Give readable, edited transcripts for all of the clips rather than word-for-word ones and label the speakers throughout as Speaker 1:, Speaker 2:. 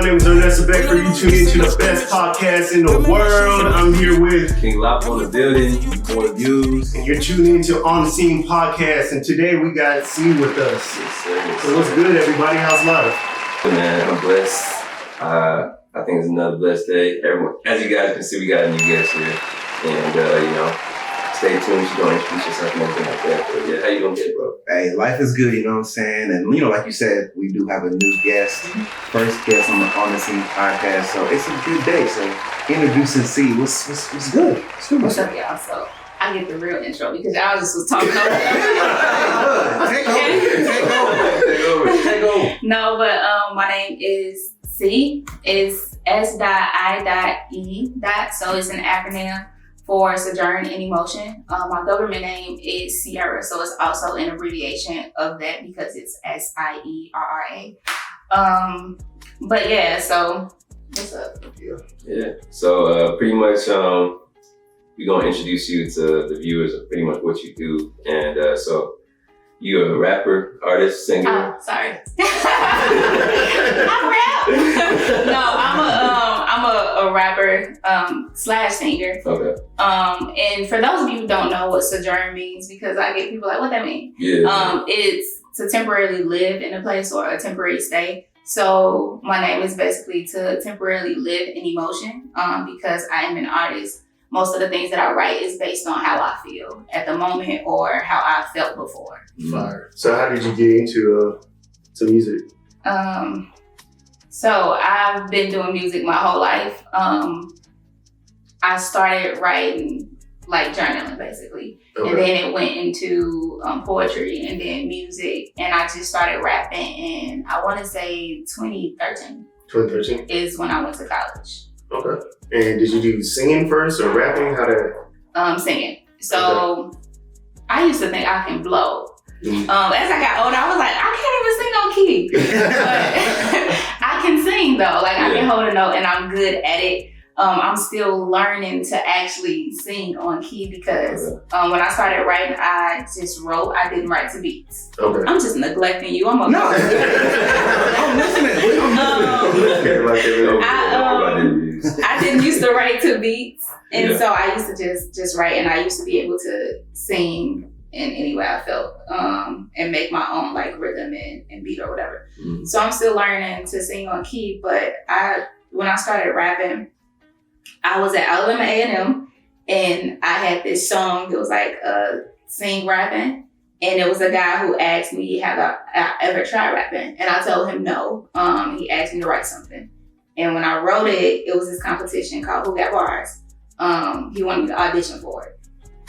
Speaker 1: My name is Nesto. You tune into the best podcast in the world. I'm here with
Speaker 2: King Lapo in the building, Point Views.
Speaker 1: And you're tuning into On the Scene podcast. And today we got C with us. So what's good, everybody? How's life?
Speaker 2: Man, I'm blessed. I think it's another blessed day. Everyone, as you guys can see, we got a new guest here. And, stay tuned. She's going to introduce yourself and everything like that. But yeah, how you doing today, bro?
Speaker 3: Hey, life is good, you know what I'm saying? And, like you said, we do have a new guest. First guest on the Scene podcast. So it's a good day. So introducing C. What's good?
Speaker 4: What's up, y'all? So I get the real intro because y'all just was talking over
Speaker 3: Take over.
Speaker 4: No, but my name is C. It's S.I.E. So it's an acronym for Sojourn in Emotion. My government name is Sierra, so it's also an abbreviation of that because it's S.I.E. But yeah, so what's up?
Speaker 2: Yeah. So pretty much we're gonna introduce you to the viewers of pretty much what you do. And so you're a rapper, artist, singer.
Speaker 4: Oh, sorry. I rap. No, I'm a rapper slash singer.
Speaker 2: Okay.
Speaker 4: And for those of you who don't know what sojourn means, because I get people like, what that mean?
Speaker 2: Yeah.
Speaker 4: It's to temporarily live in a place or a temporary stay. So my name is basically to temporarily live in emotion because I am an artist. Most of the things that I write is based on how I feel at the moment or how I felt before.
Speaker 1: Fire. So how did you get into music?
Speaker 4: So I've been doing music my whole life. I started writing, like journaling basically. Okay. And then it went into poetry and then music. And I just started rapping in, I want to say 2013. 2013? Is when I went to college.
Speaker 1: Okay. And did you do singing first or rapping? How did?
Speaker 4: Singing. So okay. I used to think I can blow. As I got older, I was like, I can't even sing on key. But I can sing though. Like I can hold a note and I'm good at it. I'm still learning to actually sing on key because when I started writing, I just wrote. I didn't write to beats. Okay. I'm just neglecting you. I'm okay.
Speaker 3: No. I'm listening.
Speaker 4: I didn't used to write to beats, and so I used to just write, and I used to be able to sing in any way I felt, and make my own like rhythm and beat or whatever. Mm-hmm. So I'm still learning to sing on key, but when I started rapping, I was at Alabama A&M, and I had this song. It was like sing rapping, and it was a guy who asked me, have I ever tried rapping? And I told him no. He asked me to write something. And when I wrote it, it was this competition called Who Got Bars. He wanted me to audition for it.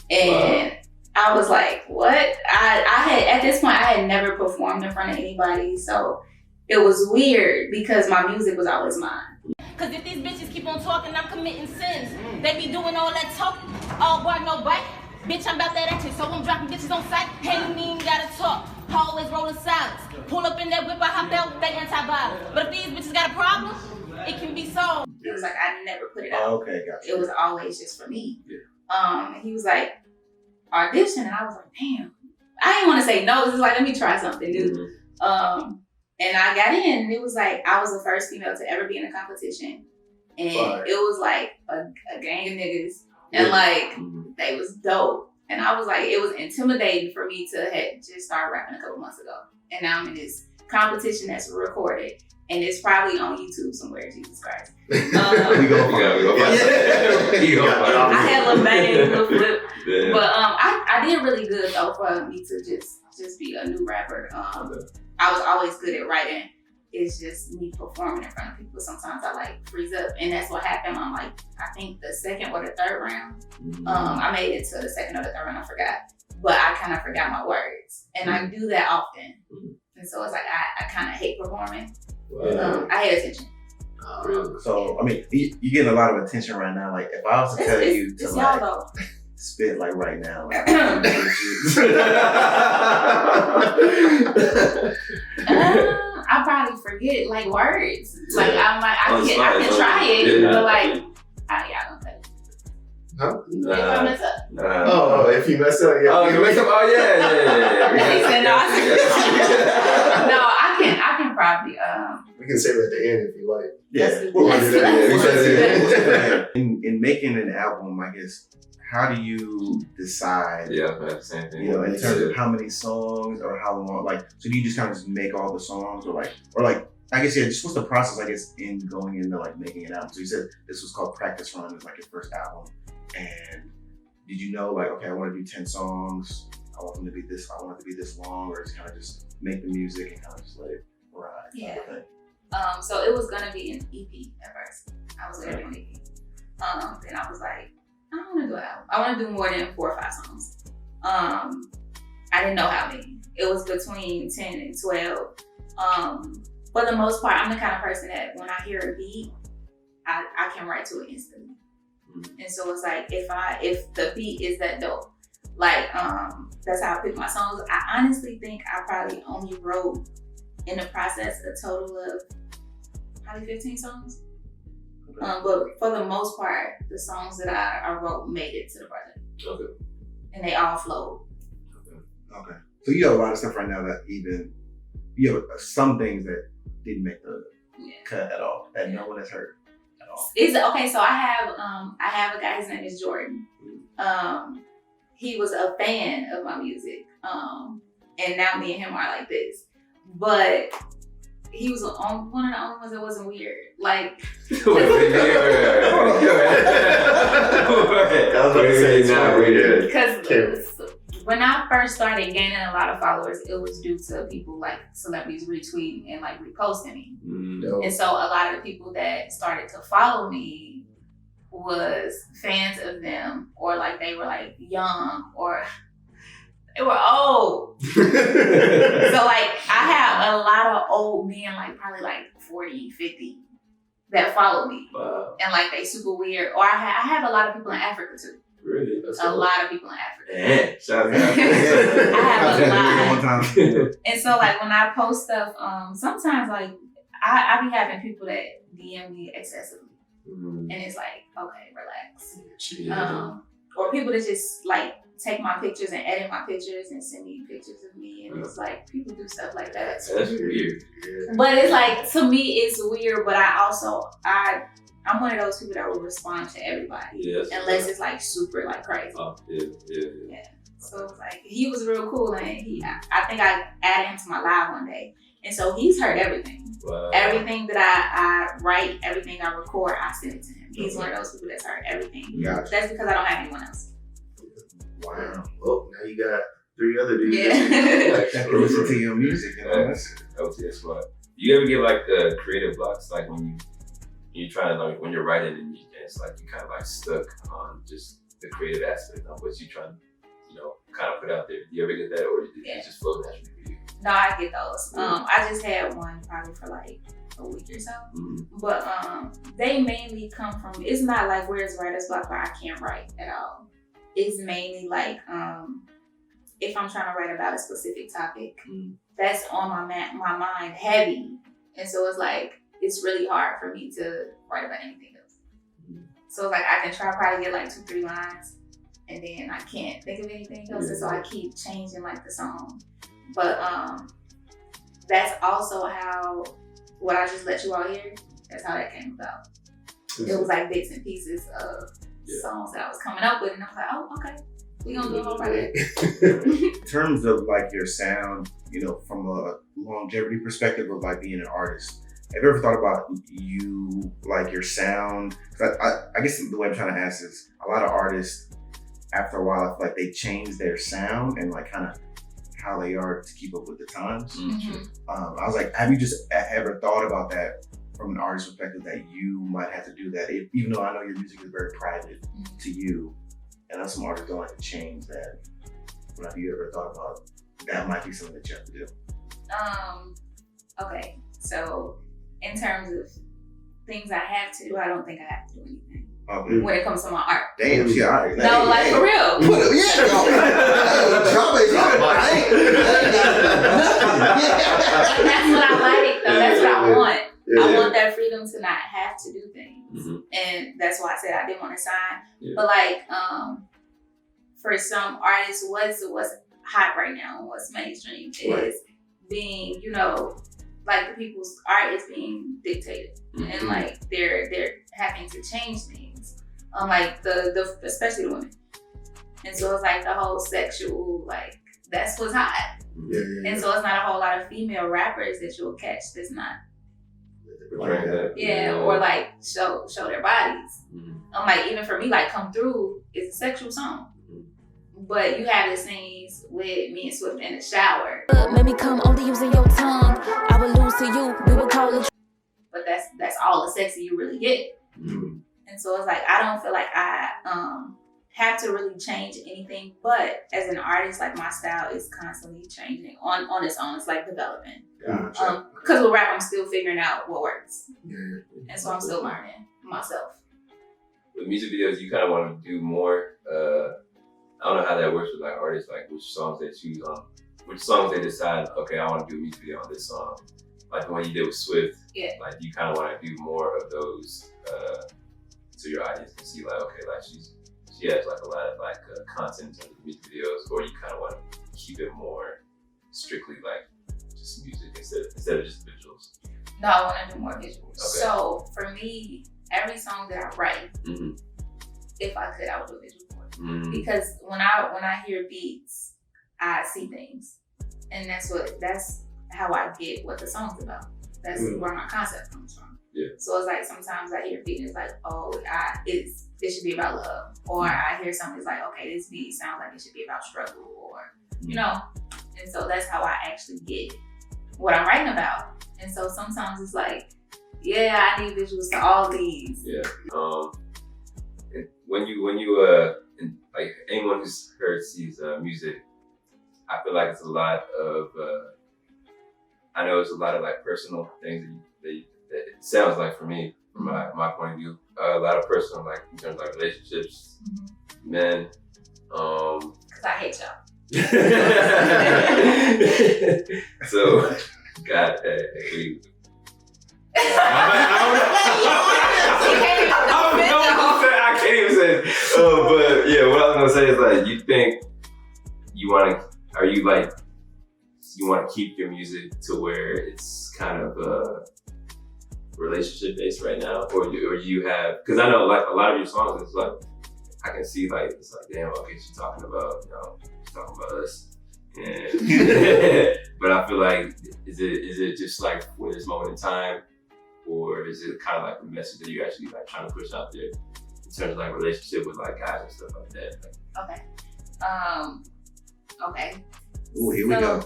Speaker 4: And I was like, what? I had, at this point, I had never performed in front of anybody. So it was weird because my music was always mine.
Speaker 5: Cause if these bitches keep on talking, I'm committing sins. They be doing all that talking, all bark, no bite. Bitch, I'm about that action, so I'm dropping bitches on sight. Ain't even gotta talk, always rolling silence. Pull up in that whip, I hop out, they anti-violence. But if these bitches got a problem, it can be solved.
Speaker 4: It was like, I never put it out.
Speaker 3: Oh, okay, gotcha.
Speaker 4: It was always just for me. Yeah. He was like, audition, and I was like, damn. I didn't want to say no, it was like, let me try something new. Mm-hmm. And I got in, and it was like, I was the first female to ever be in a competition. And it was like a gang of niggas. And like, they was dope. And I was like, it was intimidating for me to have just started rapping a couple months ago. And now I'm in this competition that's recorded. And it's probably on YouTube somewhere, Jesus Christ.
Speaker 3: We go find it.
Speaker 4: I had a bang, little flip. Yeah. But I did really good though for me to just be a new rapper. I was always good at writing. It's just me performing in front of people. Sometimes I like freeze up, and that's what happened on like I think the second or the third round. I made it to the second or the third round. I forgot, but I kind of forgot my words, and I do that often. And so it's like I kind of hate performing. I hate attention.
Speaker 3: So I mean, you're getting a lot of attention right now. Like if I was to tell you to like spit like right now, like,
Speaker 4: I probably forget like words. Like I'm like I can try it, but like y'all gonna say.
Speaker 1: Huh?
Speaker 4: If I mess up.
Speaker 1: If you mess up, yeah.
Speaker 2: Oh, you mess up. Oh, yeah.
Speaker 4: He said no. No, I can probably
Speaker 1: We can save it at the end if you like.
Speaker 4: Let's do
Speaker 1: We'll
Speaker 4: that.
Speaker 1: do that.
Speaker 4: Let's
Speaker 1: Yeah,
Speaker 4: do that.
Speaker 3: In making an album, I guess, how do you decide?
Speaker 2: Yeah, that's the same thing.
Speaker 3: You know, in terms of how many songs or how long, like, so do you just kind of just make all the songs or I guess, yeah, just what's the process, I guess, in going into like making an album? So you said this was called Practice Run, it was like your first album. And did you know, like, okay, I want to do 10 songs, I want them to be this, I want it to be this long, or just kind of just make the music and kind of just let it ride?
Speaker 4: Yeah.
Speaker 3: Type of thing?
Speaker 4: So it was gonna be an EP at first. I was gonna do an EP. Then I was like, I don't wanna do an album. I wanna do more than 4 or 5 songs. I didn't know how many. It was between 10 and 12. For the most part, I'm the kind of person that when I hear a beat, I can write to it instantly. And so it's like, if the beat is that dope, like, that's how I pick my songs. I honestly think I probably only wrote in the process a total of probably 15 songs. But for the most part, the songs that I wrote made it to the project.
Speaker 2: Okay.
Speaker 4: And they all flowed.
Speaker 3: Okay. So you have a lot of stuff right now that you have some things that didn't make the cut at all, that no one has heard at all.
Speaker 4: Okay, so I have a guy, his name is Jordan. He was a fan of my music. And now me and him are like this. But he was one of the only ones that wasn't weird. Like,
Speaker 1: I was about to say it's not weird.
Speaker 4: Because when I first started gaining a lot of followers, it was due to people like celebrities retweeting and like reposting me. And so a lot of the people that started to follow me was fans of them, or like they were like young, or they were old. So like I have a lot of old men, like probably like 40, 50 that follow me.
Speaker 2: Wow.
Speaker 4: And like they super weird. Or I have a lot of people in Africa too.
Speaker 2: Really? That's
Speaker 4: A lot of people in Africa.
Speaker 2: Yeah, shout out.
Speaker 4: I have a lot.
Speaker 3: One time.
Speaker 4: And so like when I post stuff, sometimes like I be having people that DM me excessively. And it's like, okay, relax. Or people that just like take my pictures and edit my pictures and send me pictures of me, and it's like people do stuff like that.
Speaker 2: That's weird.
Speaker 4: But it's like, to me it's weird, but I'm one of those people that will respond to everybody, unless it's like super like crazy.
Speaker 2: Oh, yeah.
Speaker 4: So it's like, he was real cool, and I think I added him to my live one day, and so he's heard everything.
Speaker 2: Wow.
Speaker 4: Everything that I write, everything I record, I send it to him. He's one of those people that's heard everything.
Speaker 3: Gotcha.
Speaker 4: That's because I don't have anyone else.
Speaker 1: Wow. Well, now you got 3 other dudes.
Speaker 4: Yeah.
Speaker 3: That can listen to your music, you know.
Speaker 2: That's smart. You ever get like creative blocks, like when you try to, like when you're writing and it's like you kind of like stuck on just the creative aspect of what you trying to, kind of put out there? Do you ever get that, or it just flows naturally for you?
Speaker 4: No, I get those. I just had one probably for like a week or so. But they mainly come from, it's not like where it's writer's block where I can't write at all. It's mainly like if I'm trying to write about a specific topic, that's on my mind heavy. And so it's like, it's really hard for me to write about anything else. So it's like I can probably get like 2-3 lines, and then I can't think of anything else. And so I keep changing like the song. But that's also how, what I just let you all hear, that's how that came about. It was like bits and pieces of songs that I was coming up with, and I was like, oh, okay, we gonna do a whole project.
Speaker 3: In terms of like your sound, from a longevity perspective of like being an artist, have you ever thought about you, like your sound? I guess the way I'm trying to ask is, a lot of artists, after a while, I feel like they change their sound and like kind of how they are to keep up with the times. I was like, have you just ever thought about that from an artist perspective, that you might have to do that, even though I know your music is very private to you, and I know some artists don't like to change that. But have you ever thought about that might be something that you have to do?
Speaker 4: Okay, so in terms of things I have to do, I don't think I have to do anything.
Speaker 3: Okay.
Speaker 4: When it comes to my art.
Speaker 3: Damn, she alright.
Speaker 4: No, like for real.
Speaker 3: Drop it.
Speaker 4: That's what I like though. That's what I want. I want that freedom to not have to do things. And that's why I said I didn't want to sign. But like, for some artists, what's hot right now and what's mainstream is being, like the people's art is being dictated, and like they're having to change things, like the especially the women, and so it's like the whole sexual, like that's what's hot, and so it's not a whole lot of female rappers that you'll catch that's not or like show their bodies. Like even for me, like Come Through is a sexual song. But you have the scenes with me and Swift in the shower.
Speaker 5: Maybe come only using your tongue. I would lose to you. We would call it.
Speaker 4: But that's all the sexy you really get. And so it's like I don't feel like I have to really change anything. But as an artist, like my style is constantly changing on its own. It's like development.
Speaker 1: Gotcha.
Speaker 4: Because with rap, I'm still figuring out what works. And so I'm still learning myself.
Speaker 2: With music videos, you kind of want to do more. I don't know how that works with like artists, like which songs they choose on, which songs they decide, okay, I want to do a music video on this song. Like the one you did with Swift, like you kind of want to do more of those to your audience and see like, okay, like she has like a lot of like content in terms of music videos, or you kind of want to keep it more strictly like just music instead of just visuals.
Speaker 4: No, I want to do more visuals.
Speaker 2: Okay.
Speaker 4: So for me, every song that I write, if I could, I would do a visual. Because when I hear beats, I see things, and that's how I get what the song's about. That's where my concept comes from. So it's like sometimes I hear a beat and it's like, oh, it should be about love, or I hear something that's like, okay, this beat sounds like it should be about struggle, or you know. And so that's how I actually get what I'm writing about. And so sometimes it's like, I need visuals to all these.
Speaker 2: When you like anyone who's heard S.I.E.'s music, I feel like it's a lot of I know it's a lot of like personal things that it sounds like for me, from my point of view, a lot of personal, like in terms of like relationships, men.
Speaker 4: Cause I hate y'all.
Speaker 2: So, God, I can't even say it. But yeah, what I was gonna say is like, you think you want to keep your music to where it's kind of relationship based right now, or you have, because I know like a lot of your songs, it's like I can see like it's like, damn, okay, she's talking about us. And but I feel like is it just like for this moment in time, or is it kind of like a message that you're actually like trying to push out there in terms of like relationship with like guys and stuff like that?
Speaker 4: Okay. Okay.
Speaker 3: Ooh, here we go.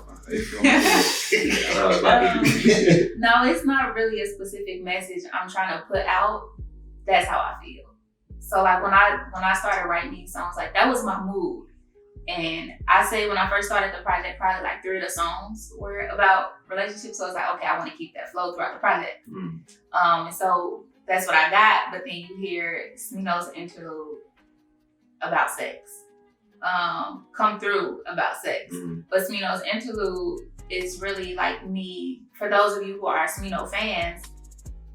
Speaker 4: No, it's not really a specific message I'm trying to put out. That's how I feel. So like when I started writing these songs, like that was my mood. And I say when I first started the project, probably like 3 of the songs were about relationships. So I was like, okay, I want to keep that flow throughout the project. And so that's what I got. But then you hear S.I.E.'s interlude about sex. Come Through about sex. But S.I.E.'s interlude is really like me. For those of you who are S.I.E. fans,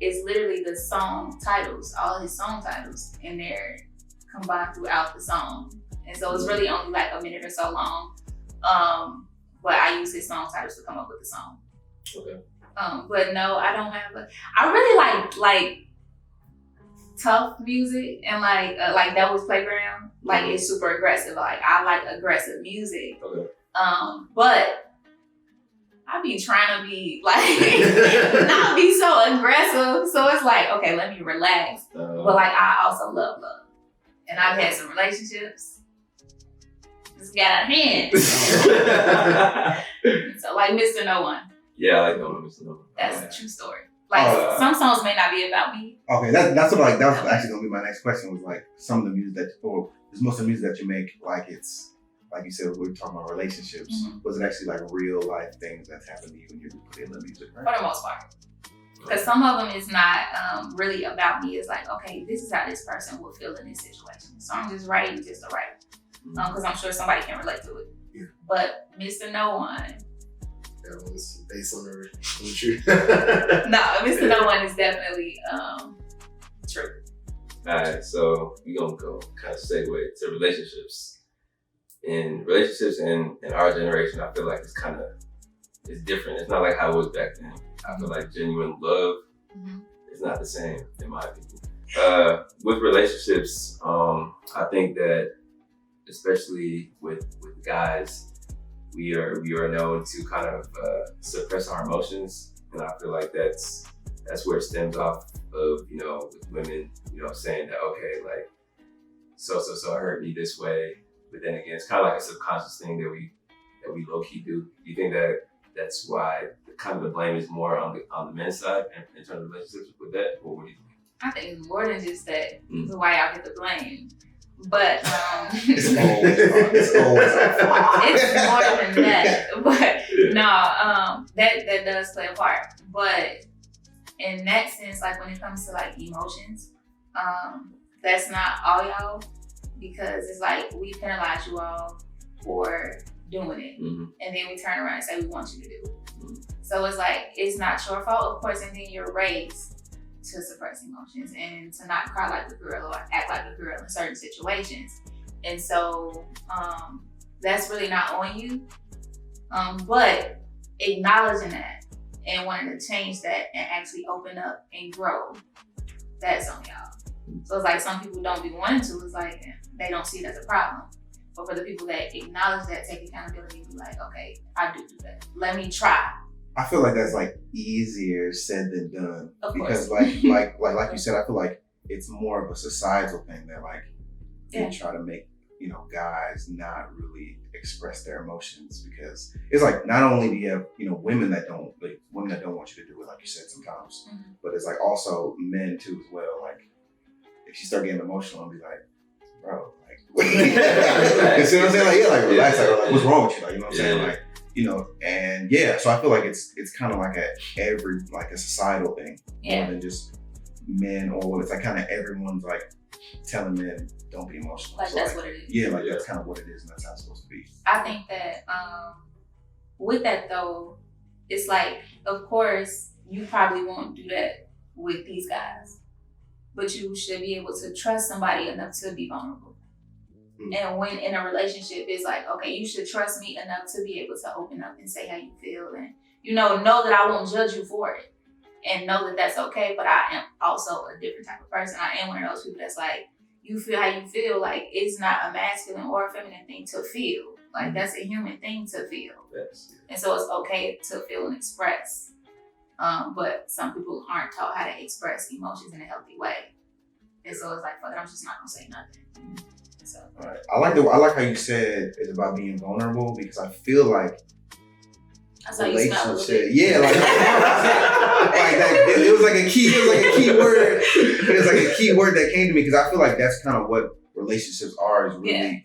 Speaker 4: it's literally the song titles, all his song titles, and they're combined throughout the song. And so it's really only like a minute or so long. But I use his song titles to come up with the song.
Speaker 2: Okay.
Speaker 4: But no, I don't have I really like tough music, and like Devil's Playground. Like it's super aggressive. Like I like aggressive music.
Speaker 2: Okay.
Speaker 4: But I be trying to be like not be so aggressive. So it's like, okay, let me relax. But like I also love love. And I've had some relationships. Just got out of hand. So like Mr. No One.
Speaker 2: Yeah, I like Mr. No One.
Speaker 4: That's a true story. Like some songs may not be about me.
Speaker 3: Okay, that's what like that was actually gonna be my next question, was like some of the music that, or is most of the music that you make, like it's like you said, we're talking about relationships. Was it actually like real life things that's happened to you when you put in the music, right?
Speaker 4: For the most part. Because some of them is not really about me. It's like, okay, this is how this person would feel in this situation. So I'm just writing just to write. Because I'm sure somebody can relate to it.
Speaker 1: Yeah.
Speaker 4: But Mr. No One.
Speaker 1: That one's based on the truth.
Speaker 4: No, Mr. No One is definitely true.
Speaker 2: Alright, so we're gonna go kind of segue to relationships. In relationships in our generation, I feel like it's different. It's not like how it was back then. I feel like genuine love
Speaker 4: Mhm.
Speaker 2: is not the same, in my opinion. With relationships, I think that especially with guys, we are known to kind of suppress our emotions, and I feel like that's where it stems off of, you know, with women, you know, saying that, okay, like so hurt me this way, but then again, it's kind of like a subconscious thing that we low key do. Do you think that that's why kind of the blame is more on the men's side in terms of relationships with that, or what do you think?
Speaker 4: I think it's more than just that. That's why y'all get the blame. But
Speaker 3: It's always our fault.
Speaker 4: it's more than that. But no, that does play a part. But in that sense, like when it comes to like emotions, that's not all y'all, because it's like we penalize you all for doing it, and then we turn around and say we want you to do it. So it's like it's not your fault, of course, and then you're raised to suppress emotions and to not cry like a girl or act like a girl in certain situations. And so that's really not on you. But acknowledging that and wanting to change that and actually open up and grow, that's on y'all. So it's like some people don't be wanting to, it's like they don't see it as a problem. But for the people that acknowledge that, take accountability and be like, okay, I do that. Let me try.
Speaker 3: I feel like that's like easier said than done.
Speaker 4: Of
Speaker 3: because
Speaker 4: course.
Speaker 3: like you said, I feel like it's more of a societal thing that like
Speaker 4: Yeah.
Speaker 3: they try to make, you know, guys not really express their emotions, because it's like not only do you have, you know, women that don't want you to do it, like you said sometimes, but it's like also men too as well. Like if you start getting emotional and be like, bro, like you see what I'm saying? Like, yeah, like relax, like what's wrong with you? Like, you know what I'm saying? Like, you know, and yeah, so I feel like it's kind of like a societal thing, more than just men, or it's like kind of everyone's like telling men don't be emotional.
Speaker 4: Like
Speaker 3: so
Speaker 4: that's
Speaker 3: like,
Speaker 4: what it is.
Speaker 3: Yeah, like that's kind of what it is, and that's how it's supposed to be.
Speaker 4: I think that with that though, it's like, of course, you probably won't do that with these guys, but you should be able to trust somebody enough to be vulnerable. And when in a relationship, it's like, okay, you should trust me enough to be able to open up and say how you feel, and you know that I won't judge you for it, and know that that's okay. But I am also a different type of person. I am one of those people that's like, you feel how you feel. Like it's not a masculine or a feminine thing to feel. Like that's a human thing to feel.
Speaker 2: Yes.
Speaker 4: And so it's okay to feel and express. But some people aren't taught how to express emotions in a healthy way. And so it's like, fuck it, I'm just not gonna say nothing. So.
Speaker 3: All right. I like how you said it's about being vulnerable, because I feel like
Speaker 4: I saw you smile a little bit.
Speaker 3: yeah, like that. It was like a key word. It was like a key word that came to me, because I feel like that's kind of what relationships are, is really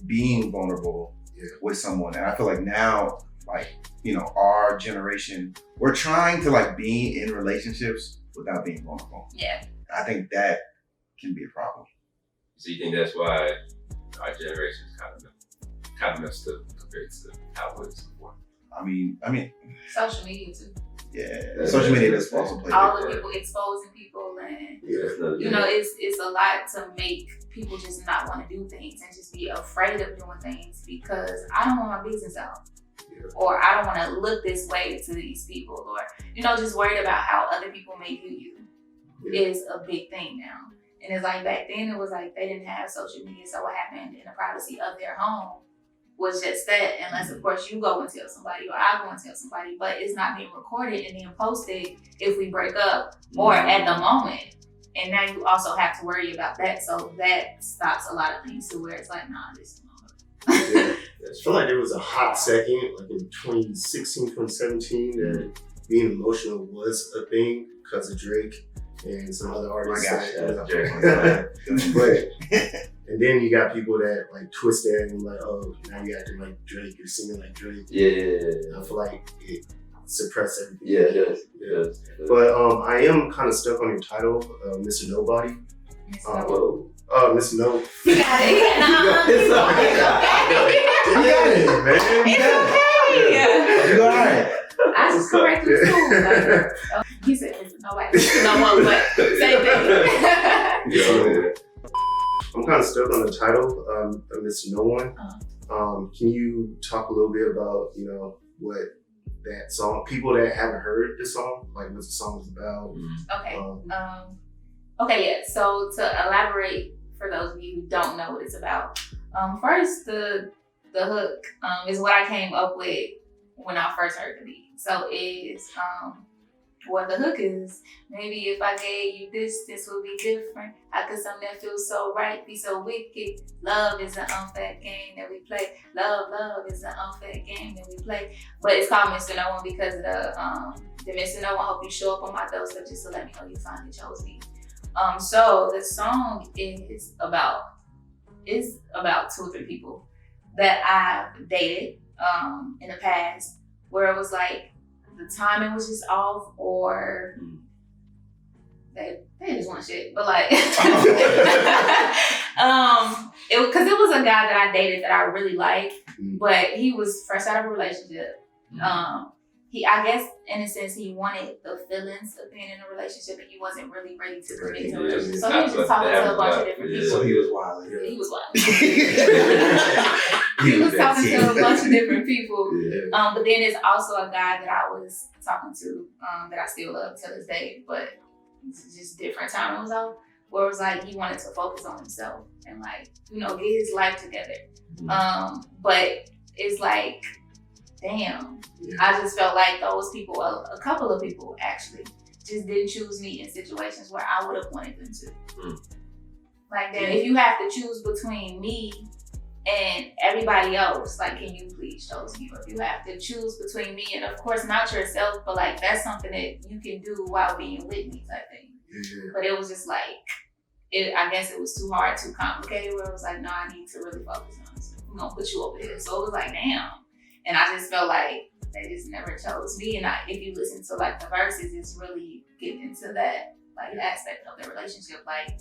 Speaker 3: being vulnerable with someone. And I feel like now, like, you know, our generation, we're trying to like be in relationships without being vulnerable.
Speaker 4: Yeah.
Speaker 3: I think that can be a problem.
Speaker 2: So you think that's why our generation is kind of messed up compared to how it was before?
Speaker 3: I mean,
Speaker 4: Social media too.
Speaker 3: yeah, social media does also play.
Speaker 4: All the people exposing people, and you know, it's a lot to make people just not want to do things and just be afraid of doing things because I don't want my business out. Or I don't want to look this way to these people, or, you know, just worried about how other people may view you is a big thing now. And it's like back then it was like they didn't have social media, so what happened in the privacy of their home was just that, unless of course you go and tell somebody or I go and tell somebody, but it's not being recorded and then posted if we break up or at the moment. And now you also have to worry about that, so that stops a lot of things to where it's like, nah, this is not.
Speaker 1: I feel like there was a hot second, like in 2016, 2017, that being emotional was a thing because of Drake and some other artists. And then you got people that like twist that and like, oh, now you acting like Drake, you're singing like Drake.
Speaker 2: Yeah.
Speaker 1: I feel like it suppressed everything.
Speaker 2: Yeah, it does.
Speaker 1: But I am kind of stuck on your title, Mr. Nobody. Mr. No.
Speaker 4: You got it.
Speaker 1: You got it, man.
Speaker 4: It's okay.
Speaker 3: You all right?
Speaker 4: I just come right through school. He said, nobody. No one, but same thing.
Speaker 1: I'm kind of stuck on the title, Mr. No One. Can you talk a little bit about, you know, what that song. People that haven't heard the song, like what the song is about.
Speaker 4: Okay. Okay, yeah. So to elaborate for those of you who don't know what it's about, first the hook is what I came up with when I first heard the beat. So is what the hook is. Maybe if I gave you this would be different. How could something that feels so right be so wicked? Love is an unfair game that we play. Love is an unfair game that we play. But it's called Mr. No One because of the Mr. No One. Hope you show up on my doorstep just to let me know you finally chose me. So the song is about 2 or 3 people that I've dated in the past, where it was like the timing was just off, or they just want shit. But like, because it was a guy that I dated that I really liked, but he was fresh out of a relationship. I guess in a sense he wanted the feelings of being in a relationship, and he wasn't really ready to commit to a relationship. So he was just talking to a bunch of different people.
Speaker 3: So he was wild.
Speaker 4: He was wild. He was talking to a bunch of different people. But then there's also a guy that I was talking to that I still love till this day, but it's just different time it was on, where it was like he wanted to focus on himself and like, get his life together. But it's like, damn, I just felt like those people, a couple of people actually, just didn't choose me in situations where I would have wanted them to. Like that, if you have to choose between me and everybody else, like, can you please choose me? Or if you have to choose between me and, of course, not yourself, but like that's something that you can do while being with me type thing. But it was just like, I guess it was too hard, too complicated, where it was like, no, I need to really focus on this. I'm gonna put you over here. So it was like, damn. And I just felt like they just never chose me. And if you listen to like the verses, it's really getting into that like aspect of the relationship. Like,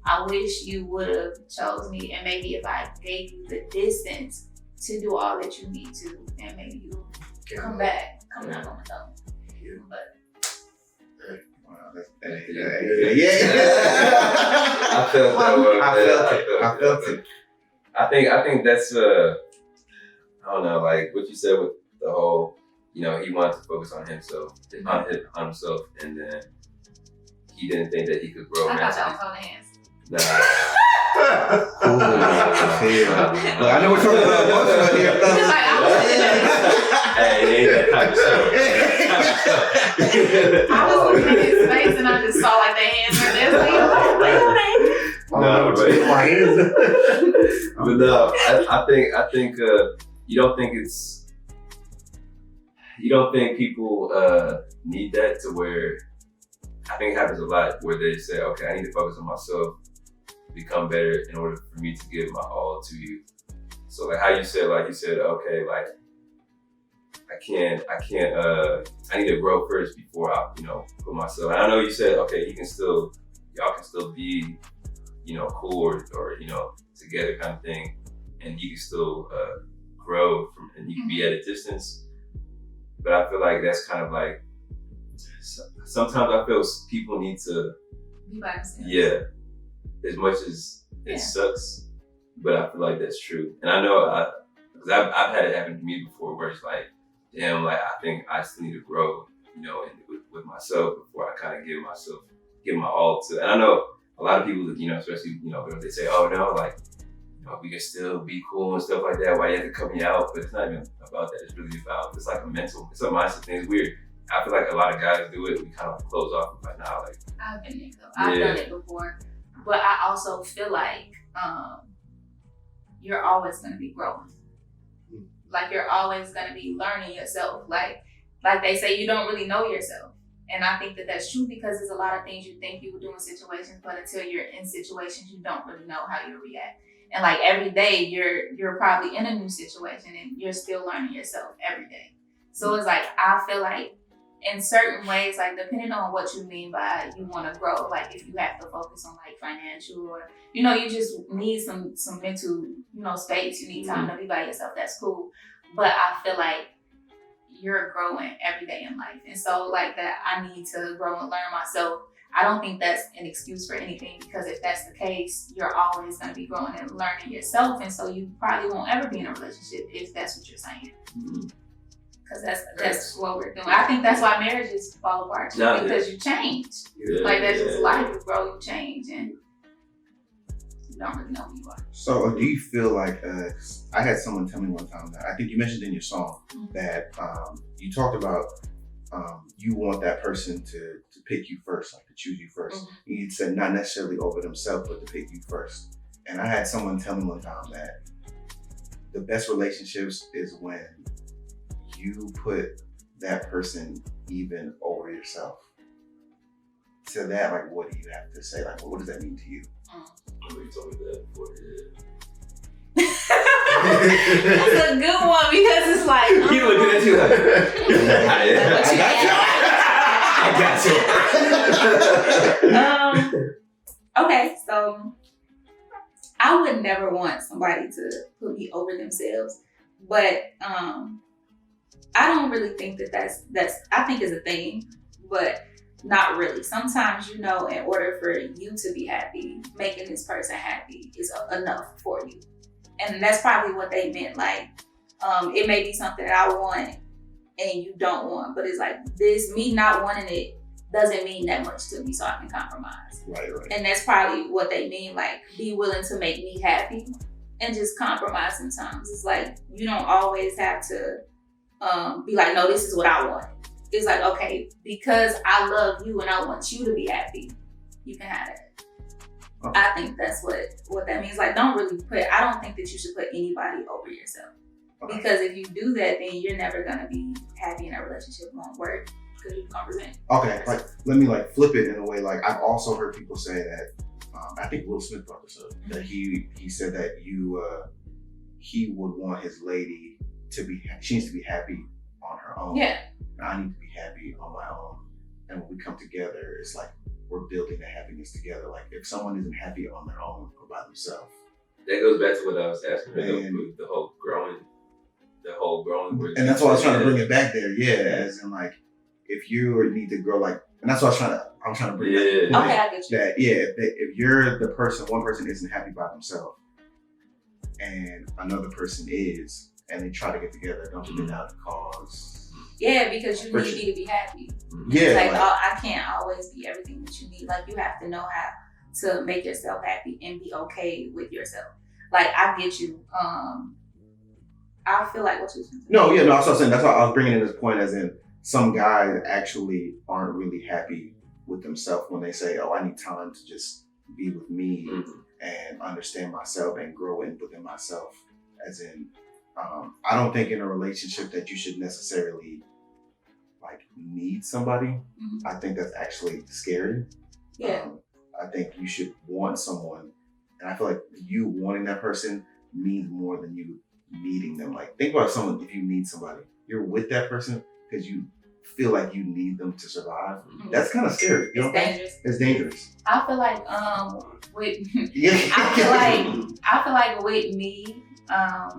Speaker 4: I wish you would have chose me, and maybe if I gave you the distance to do all that you need to, then maybe you'll come back on the door. But
Speaker 2: I felt that way.
Speaker 3: I felt it.
Speaker 2: I think that's I don't know, like what you said with the whole, he wanted to focus on himself, on himself, and then he didn't think that he could grow.
Speaker 4: I thought y'all was holding hands.
Speaker 2: Nah.
Speaker 3: Look, I know we're talking about emotional here.
Speaker 2: Hey, ain't that type of stuff.
Speaker 4: I was looking at his face and I just saw like the hands were there.
Speaker 2: But no, I think you don't think people need that, to where I think it happens a lot where they say, okay, I need to focus on myself, become better in order for me to give my all to you. So like how you said, okay, like I need to grow first before I, put myself. And I know you said, okay, y'all can still be, cool or together kind of thing, and you can still grow and you can be at a distance. But I feel like that's kind of like, sometimes I feel people need to
Speaker 4: be by themselves.
Speaker 2: Yeah, as much as it sucks, but I feel like that's true. And I know because I've had it happen to me before, where it's like, damn, like I think I still need to grow, and with myself before I kind of give my all to. And I know a lot of people, especially they say, oh no, like we can still be cool and stuff like that. Why you have to cut me out? But it's not even about that. It's really about, it's like it's a mindset thing. It's weird. I feel like a lot of guys do it. We kind of close off like, nah, like.
Speaker 4: I've been there though. I've done it before, but I also feel like you're always going to be growing. Like you're always going to be learning yourself. Like they say, you don't really know yourself. And I think that that's true, because there's a lot of things you think you would do in situations, but until you're in situations, you don't really know how you react. And like every day you're probably in a new situation and you're still learning yourself every day. So it's like, I feel like in certain ways, like depending on what you mean by you want to grow, like if you have to focus on like financial, or, you just need some mental, space, you need time to be by yourself, that's cool. But I feel like you're growing every day in life. And so like that, I need to grow and learn myself. I don't think that's an excuse for anything, because if that's the case, you're always going to be growing and learning yourself. And so you probably won't ever be in a relationship if that's what you're saying. Because that's what we're doing. I think that's why marriages fall apart too, because you change. Like that's just life, you grow, you change, and you don't really know who you are.
Speaker 3: So do you feel like, I had someone tell me one time that, I think you mentioned in your song, that you talked about you want that person to pick you first, like to choose you first. You said not necessarily over themselves, but to pick you first. And I had someone tell me one time that the best relationships is when you put that person even over yourself. To that, like, what do you have to say? Like, what does that mean to you?
Speaker 2: You told me that before.
Speaker 4: That's a good one because it's like
Speaker 2: He looking at you like, I got you.
Speaker 4: Okay, so I would never want somebody to put me over themselves, but I don't really think that's I think is a thing, but not really. Sometimes, in order for you to be happy, making this person happy is enough for you. And that's probably what they meant. Like, it may be something that I want and you don't want, but it's like this, me not wanting it doesn't mean that much to me, so I can compromise.
Speaker 3: Right.
Speaker 4: And that's probably what they mean, like, be willing to make me happy and just compromise sometimes. It's like, you don't always have to be like, no, this is what I want. It's like, okay, because I love you and I want you to be happy, you can have it.
Speaker 3: Okay.
Speaker 4: I think that's what that means. Like, I don't think that you should put anybody over yourself. Okay. Because if you do that, then you're never gonna be happy in a relationship. It won't work because you can't resent.
Speaker 3: Okay, like, let me flip it in a way. Like, I've also heard people say that, I think Will Smith brought this up, that he said that he would want his lady she needs to be happy on her own.
Speaker 4: Yeah.
Speaker 3: I need to be happy on my own. And when we come together, it's like we're building the happiness together. Like, if someone isn't happy on their own or by themselves.
Speaker 2: That goes back to what I was asking, the whole growing.
Speaker 3: And that's why I was trying to bring it back there. Yeah, as in, like, if you need to grow, like, and that's what I'm trying to bring back.
Speaker 4: Okay, I get you.
Speaker 3: That, if you're the person, one person isn't happy by themselves and another person is, and they try to get together, don't you think that would cause?
Speaker 4: Yeah, because you need me to be happy.
Speaker 3: Yeah.
Speaker 4: Like, I can't always be everything that you need. Like, you have to know how to make yourself happy and be okay with yourself. Like, I get you. I feel like what you said.
Speaker 3: No, that's what I'm saying. That's why I was bringing in this point, as in some guys actually aren't really happy with themselves when they say, oh, I need time to just be with me and understand myself and grow within myself. As in, I don't think in a relationship that you should necessarily need somebody. I think that's actually scary.
Speaker 4: Yeah.
Speaker 3: I think you should want someone, and I feel like you wanting that person means more than you needing them. Like, think about someone, if you need somebody, you're with that person because you feel like you need them to survive. That's kind of scary.
Speaker 4: It's dangerous.
Speaker 3: It's dangerous.
Speaker 4: I feel like I feel like with me, I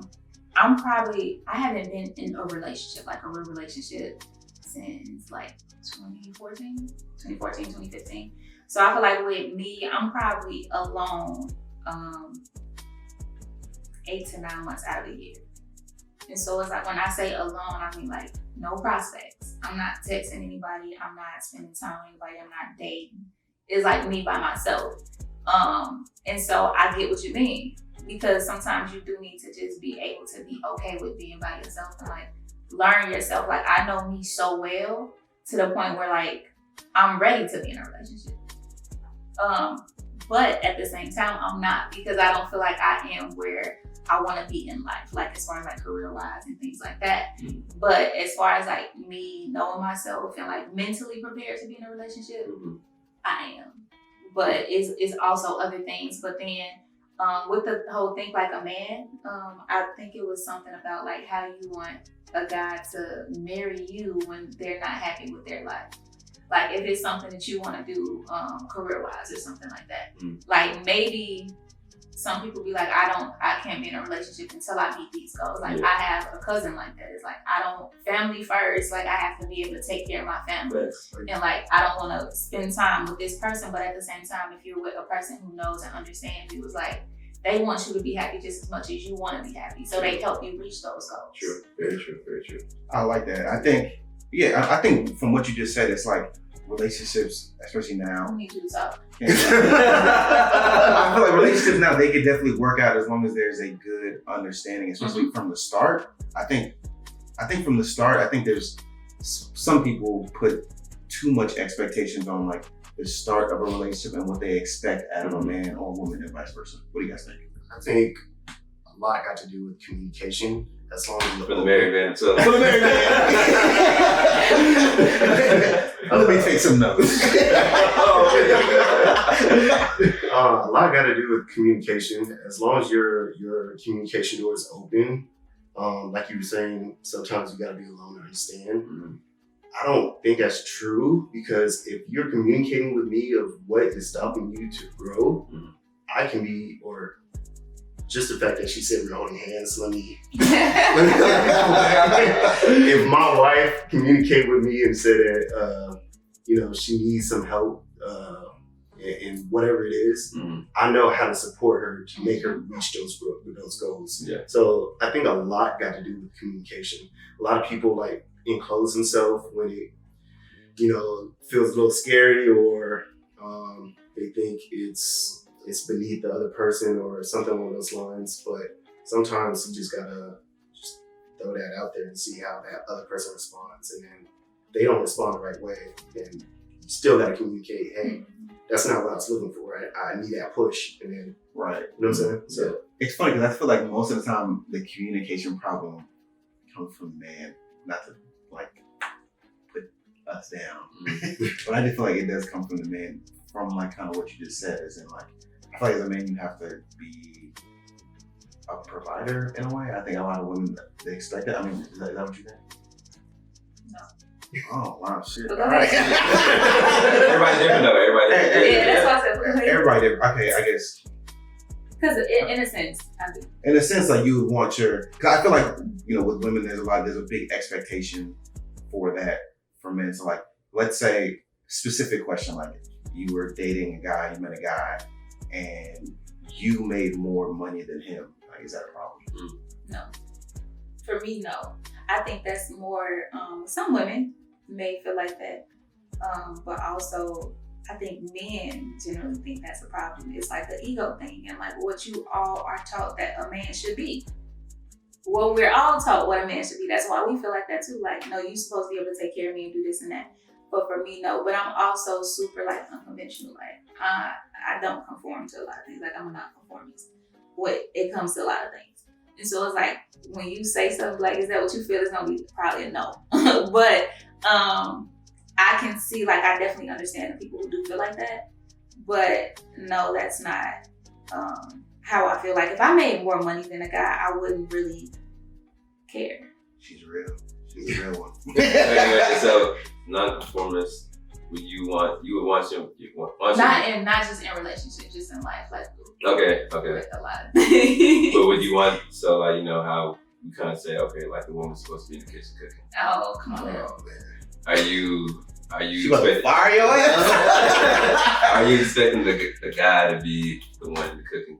Speaker 4: haven't been in a relationship, like a real relationship, since like 2014, 2015. So I feel like with me, I'm probably alone 8 to 9 months out of the year. And so it's like, when I say alone, I mean like no prospects. I'm not texting anybody. I'm not spending time with anybody. I'm not dating. It's like me by myself. And so I get what you mean, because sometimes you do need to just be able to be okay with being by yourself and like learn yourself. Like, I know me so well to the point where like I'm ready to be in a relationship. But at the same time, I'm not, because I don't feel like I am where I want to be in life, like as far as like career-wise and things like that. But as far as like me knowing myself and like mentally prepared to be in a relationship, I am. But it's also other things. But then with the whole thing like a man, I think it was something about like how you want a guy to marry you when they're not happy with their life. Like, if it's something that you want to do career-wise or something like that. Like, maybe some people be like, I can't be in a relationship until I meet these goals. Like, I have a cousin like that. It's like, family first. Like, I have to be able to take care of my family. And like, I don't want to spend time with this person, but at the same time, if you're with a person who knows and understands you, it's like, they want you to be happy just as much as you want to be happy. So they help you reach those goals.
Speaker 2: True. Very true. Very true.
Speaker 3: I like that. I think from what you just said, it's like relationships, especially now.
Speaker 4: I need you to talk.
Speaker 3: I feel like relationships now, they can definitely work out as long as there's a good understanding, especially from the start. I think from the start, I think there's some people put too much expectations on like the start of a relationship and what they expect out of a man or a woman and vice versa. What do you guys think?
Speaker 1: I think a lot got to do with communication. As long as
Speaker 2: For the married man, so.
Speaker 3: For the married man. Let me take some notes.
Speaker 1: A lot got to do with communication. As long as your communication door is open, like you were saying, sometimes you got to be alone to understand.
Speaker 2: Mm-hmm.
Speaker 1: I don't think that's true, because if you're communicating with me of what is stopping you to grow, I can be, or just the fact that she said we're holding hands, let me if my wife communicated with me and said that, she needs some help in whatever it is, I know how to support her to make her reach those goals.
Speaker 2: Yeah.
Speaker 1: So I think a lot got to do with communication. A lot of people like enclose themselves when it, feels a little scary, or they think it's beneath the other person or something along those lines. But sometimes you just gotta just throw that out there and see how that other person responds. And then if they don't respond the right way, then you still gotta communicate, hey, that's not what I was looking for. I need that push. And then,
Speaker 3: Right.
Speaker 1: you know what I'm saying? So
Speaker 3: It's funny because I feel like most of the time the communication problem comes from man, not to like put us down. But I just feel like it does come from the man, from like kind of what you just said, as in like, I feel like as a man you have to be a provider in a way. I think a lot of women, they expect that. I mean, is that what you think?
Speaker 4: No.
Speaker 3: Oh wow, shit.
Speaker 4: But
Speaker 3: All right.
Speaker 2: Everybody's different though. Everybody's different.
Speaker 4: Yeah, that's why I said
Speaker 3: Everybody different. Okay, I guess.
Speaker 4: because in a sense, I do.
Speaker 3: In a sense, like you would want cause I feel like, with women, there's a big expectation for that for men. So like, let's say, specific question, like you were dating a guy, you met a guy, and you made more money than him. Like, is that a problem?
Speaker 4: No. For me, no. I think that's more, some women may feel like that. But also, I think men generally think that's a problem. It's like the ego thing and like what you all are taught that a man should be. Well, we're all taught what a man should be. That's why we feel like that too. Like, no, you're supposed to be able to take care of me and do this and that. But for me, no. But I'm also super like unconventional. Like, I don't conform to a lot of things. Like, I'm a non-conformist when it comes to a lot of things. And so it's like, when you say something like, is that what you feel? It's gonna be probably a no. But I can see, like, I definitely understand the people who do feel like that. But no, that's not how I feel. Like, if I made more money than a guy, I wouldn't really care.
Speaker 3: She's real. She's a real one.
Speaker 2: So, non-conformist, would want
Speaker 4: Not just in relationships, just in life. Like,
Speaker 2: Okay.
Speaker 4: a lot.
Speaker 2: But would you want, so like, how you kind of say, okay, like the woman's supposed to be in the kitchen cooking.
Speaker 4: Oh, come on.
Speaker 1: man.
Speaker 2: Are you
Speaker 3: She about to fire your ass?
Speaker 2: Are you expecting the guy to be the one in the cooking,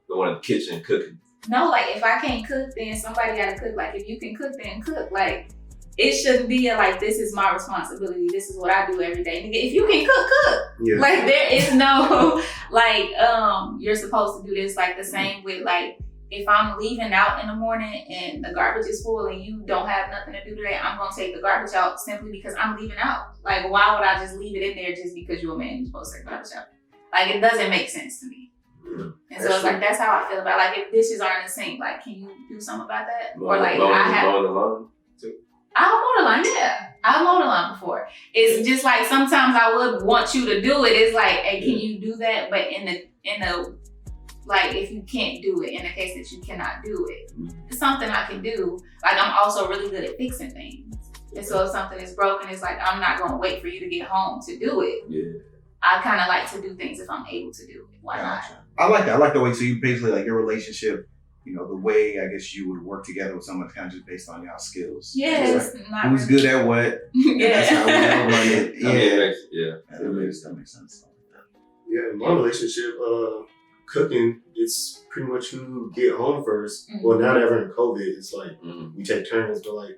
Speaker 2: the one in the kitchen cooking?
Speaker 4: No, like, if I can't cook, then somebody gotta cook. Like, if you can cook, then cook. Like, it shouldn't be like, this is my responsibility. This is what I do every day. Nigga, if you can cook, cook.
Speaker 1: Yeah.
Speaker 4: Like, there is no, like, you're supposed to do this. Like, the same with, like, if I'm leaving out in the morning and the garbage is full and you don't have nothing to do today, I'm gonna take the garbage out simply because I'm leaving out. Like, why would I just leave it in there just because you're a man, you're supposed to take the garbage out? Like, it doesn't make sense to me. And so it's like, that's how I feel about, like, if dishes aren't in the sink, like, can you do something about that? Or like,
Speaker 2: mowing the lawn too.
Speaker 4: I'll mow the line, yeah. I've mowed the line before. It's just like, sometimes I would want you to do it. It's like, hey, can you do that? But in the like, if you can't do it, in the case that you cannot do it, it's something I can do. Like, I'm also really good at fixing things. And so if something is broken, it's like, I'm not gonna wait for you to get home to do it.
Speaker 2: Yeah.
Speaker 4: I kind of like to do things if I'm able to do it. Why not?
Speaker 3: I like that. I like the way, so you basically, like, your relationship, the way, I guess, you would work together with someone kind of just based on y'all skills.
Speaker 4: Yes.
Speaker 3: Like, who's good at what?
Speaker 4: Yeah.
Speaker 3: That's how we all run it.
Speaker 2: I mean,
Speaker 3: That makes sense.
Speaker 1: Yeah, in my relationship, cooking, it's pretty much who get home 1st.
Speaker 4: Mhm.
Speaker 1: Well, now that we're in COVID, it's like
Speaker 2: Mm-hmm.
Speaker 1: we take turns. But like,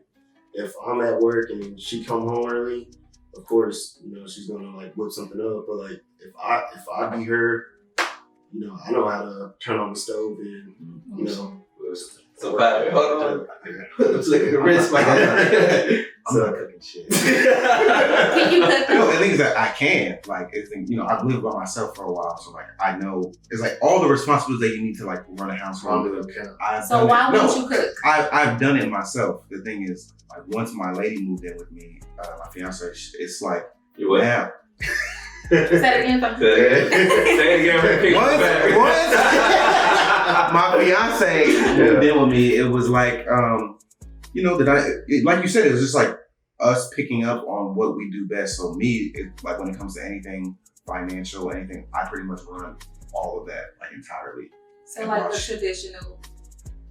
Speaker 1: if I'm at work and she come home early, of course, she's gonna like whip something up. But like, if I be her, I know how to turn on the stove and
Speaker 2: So, Pat, hold on. Let's look at the wrist, man.
Speaker 3: I'm not cooking shit.
Speaker 4: Can you cook?
Speaker 3: The things that I can, like, I've lived by myself for a while, so like I know it's like all the responsibilities that you need to like run a household.
Speaker 4: So why won't you cook?
Speaker 3: I've done it myself. The thing is, like, once my lady moved in with me, my fiance, it's like,
Speaker 2: You what?
Speaker 3: now.
Speaker 4: Say it again.
Speaker 2: Say it again.
Speaker 3: Once my fiance moved in with me, it was like, like you said, it was just like us picking up on what we do best. So me, like when it comes to anything financial, anything, I pretty much run all of that like entirely.
Speaker 4: So like the traditional.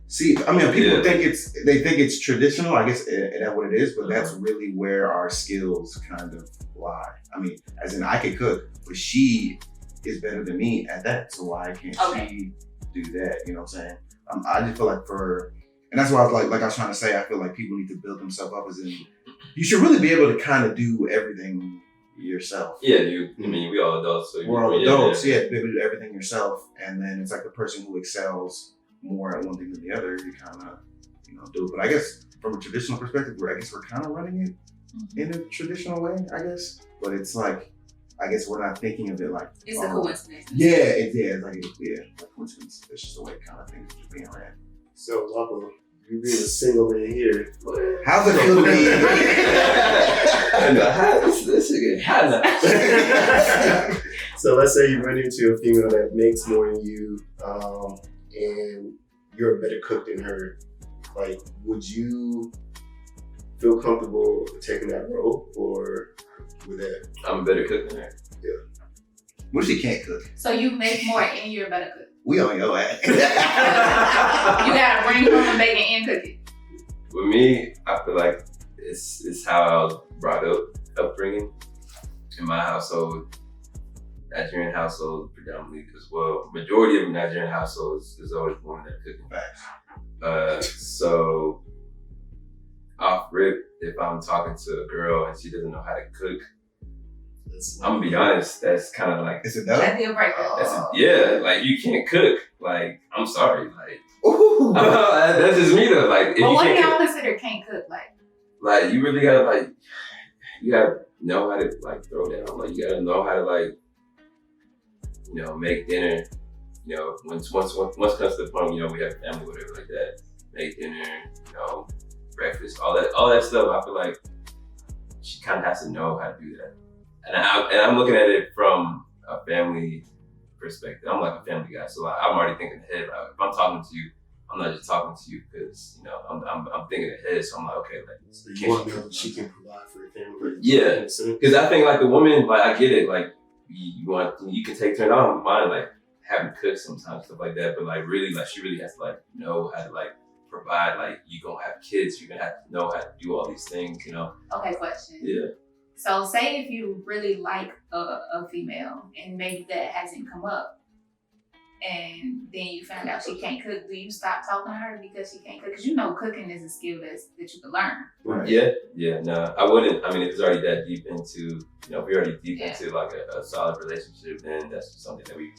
Speaker 3: See, I mean, people think it's traditional. I guess that's what it is, but that's really where our skills kind of lie. I mean, as in I can cook, but she is better than me at that. So why can't she do that? You know what I'm saying? I just feel like and that's why I was like I was trying to say, I feel like people need to build themselves up as in, you should really be able to kind of do everything yourself.
Speaker 2: Yeah, I mean, we all adults. So
Speaker 3: we're all adults, be able to do everything yourself. And then it's like the person who excels more at one thing than the other, you kind of, do it. But I guess from a traditional perspective, we're kind of running it in a traditional way, I guess. But it's like, I guess we're not thinking of it like
Speaker 4: it's a coincidence.
Speaker 3: Yeah, it's like coincidence. It's just the way kind of things are being ran.
Speaker 1: So, Lapo, you being a single man here,
Speaker 3: how's it feel to be?
Speaker 2: This again. How now?
Speaker 1: So let's say you run into a female that makes more than you, and you're a better cook than her. Like, would you feel comfortable taking that role, or with that?
Speaker 2: I'm a better cook than her.
Speaker 1: Yeah.
Speaker 3: What if she can't cook?
Speaker 4: So you make more and you're a better cook.
Speaker 3: We on your ass.
Speaker 4: You gotta bring home bacon and cook it.
Speaker 2: With me, I feel like it's how I was brought up, upbringing. In my household, Nigerian household predominantly as well. Majority of Nigerian households is always women that are cooking. So off rip, if I'm talking to a girl and she doesn't know how to cook, I'm gonna be honest, that's kind of like,
Speaker 3: it's a no?
Speaker 4: That's a deal breaker.
Speaker 2: like you can't cook. Like, I'm sorry, like that's just me though. Like, if
Speaker 4: but
Speaker 2: you
Speaker 4: what do
Speaker 2: can't
Speaker 4: y'all
Speaker 2: cook,
Speaker 4: consider can't cook?
Speaker 2: like you really gotta know how to like throw down. Like, you gotta know how to like, make dinner. Once comes to the point, we have family, whatever like that. Make dinner, breakfast, all that stuff. I feel like she kind of has to know how to do that. And I'm looking at it from a family perspective. I'm like a family guy, so like, I'm already thinking ahead. Like, if I'm talking to you, I'm not just talking to you because I'm thinking ahead. So I'm like, okay, like,
Speaker 1: so you want to know she can provide for your family.
Speaker 2: Yeah, because I think like the woman, like I get it, like you can take turn. I don't mind like having cooked sometimes, stuff like that, but like really, like she really has to like know how to like provide. Like, you gonna have kids, you're gonna have to know how to do all these things.
Speaker 4: Okay, question.
Speaker 2: Yeah.
Speaker 4: So say if you really like a female and maybe that hasn't come up and then you find out she can't cook, do you stop talking to her because she can't cook? Because cooking is a skill that you can learn.
Speaker 1: Right.
Speaker 2: Yeah, no, I wouldn't. I mean, if it's already that deep into, if we're already deep into like a solid relationship, then that's just something that we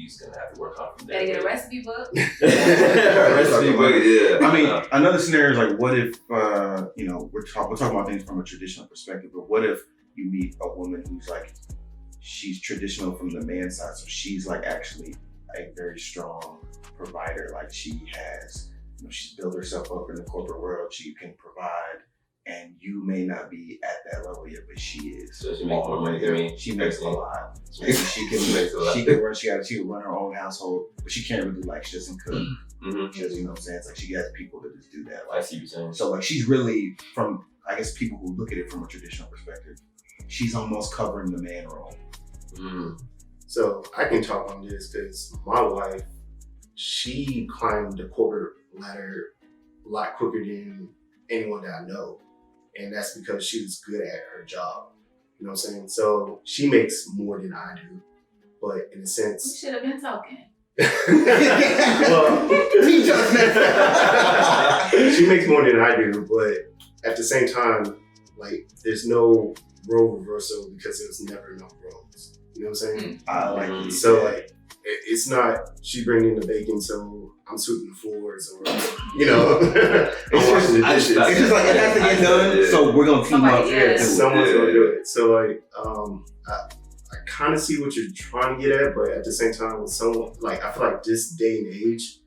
Speaker 2: just gonna have to work on from there.
Speaker 4: Gotta get a recipe book.
Speaker 2: Recipe book, yeah.
Speaker 3: I mean, another scenario is like, what if, we're talking about things from a traditional perspective, but what if you meet a woman who's like, she's traditional from the man's side, so she's like actually a very strong provider. Like, she has, she's built herself up in the corporate world. She can provide, and you may not be at that level yet, but she is.
Speaker 2: So she makes more money than me.
Speaker 3: She makes a lot. She can run her own household, but she can't really she doesn't cook.
Speaker 2: Mm-hmm.
Speaker 3: Because it's like she has people to just do that.
Speaker 2: I see what you're saying.
Speaker 3: So like, she's really, from I guess people who look at it from a traditional perspective, she's almost covering the man role.
Speaker 2: Mm.
Speaker 1: So I can talk on this because my wife, she climbed the corporate ladder a lot quicker than anyone that I know. And that's because she was good at her job. You know what I'm saying? So she makes more than I do. But in a sense,
Speaker 4: We should have been talking.
Speaker 1: Well,
Speaker 3: teach us next.
Speaker 1: she makes more than I do, but at the same time, like there's no role reversal because there's never enough roles. You know what I'm saying?
Speaker 3: I like it.
Speaker 1: So like, it's not she bringing in the bacon, so I'm sweeping the floors, or I'm washing the dishes.
Speaker 3: It's just like it has to get done, so we're gonna team up.
Speaker 1: Someone's gonna do it. So like, I kind of see what you're trying to get at, but at the same time, with someone like I feel like this day and age,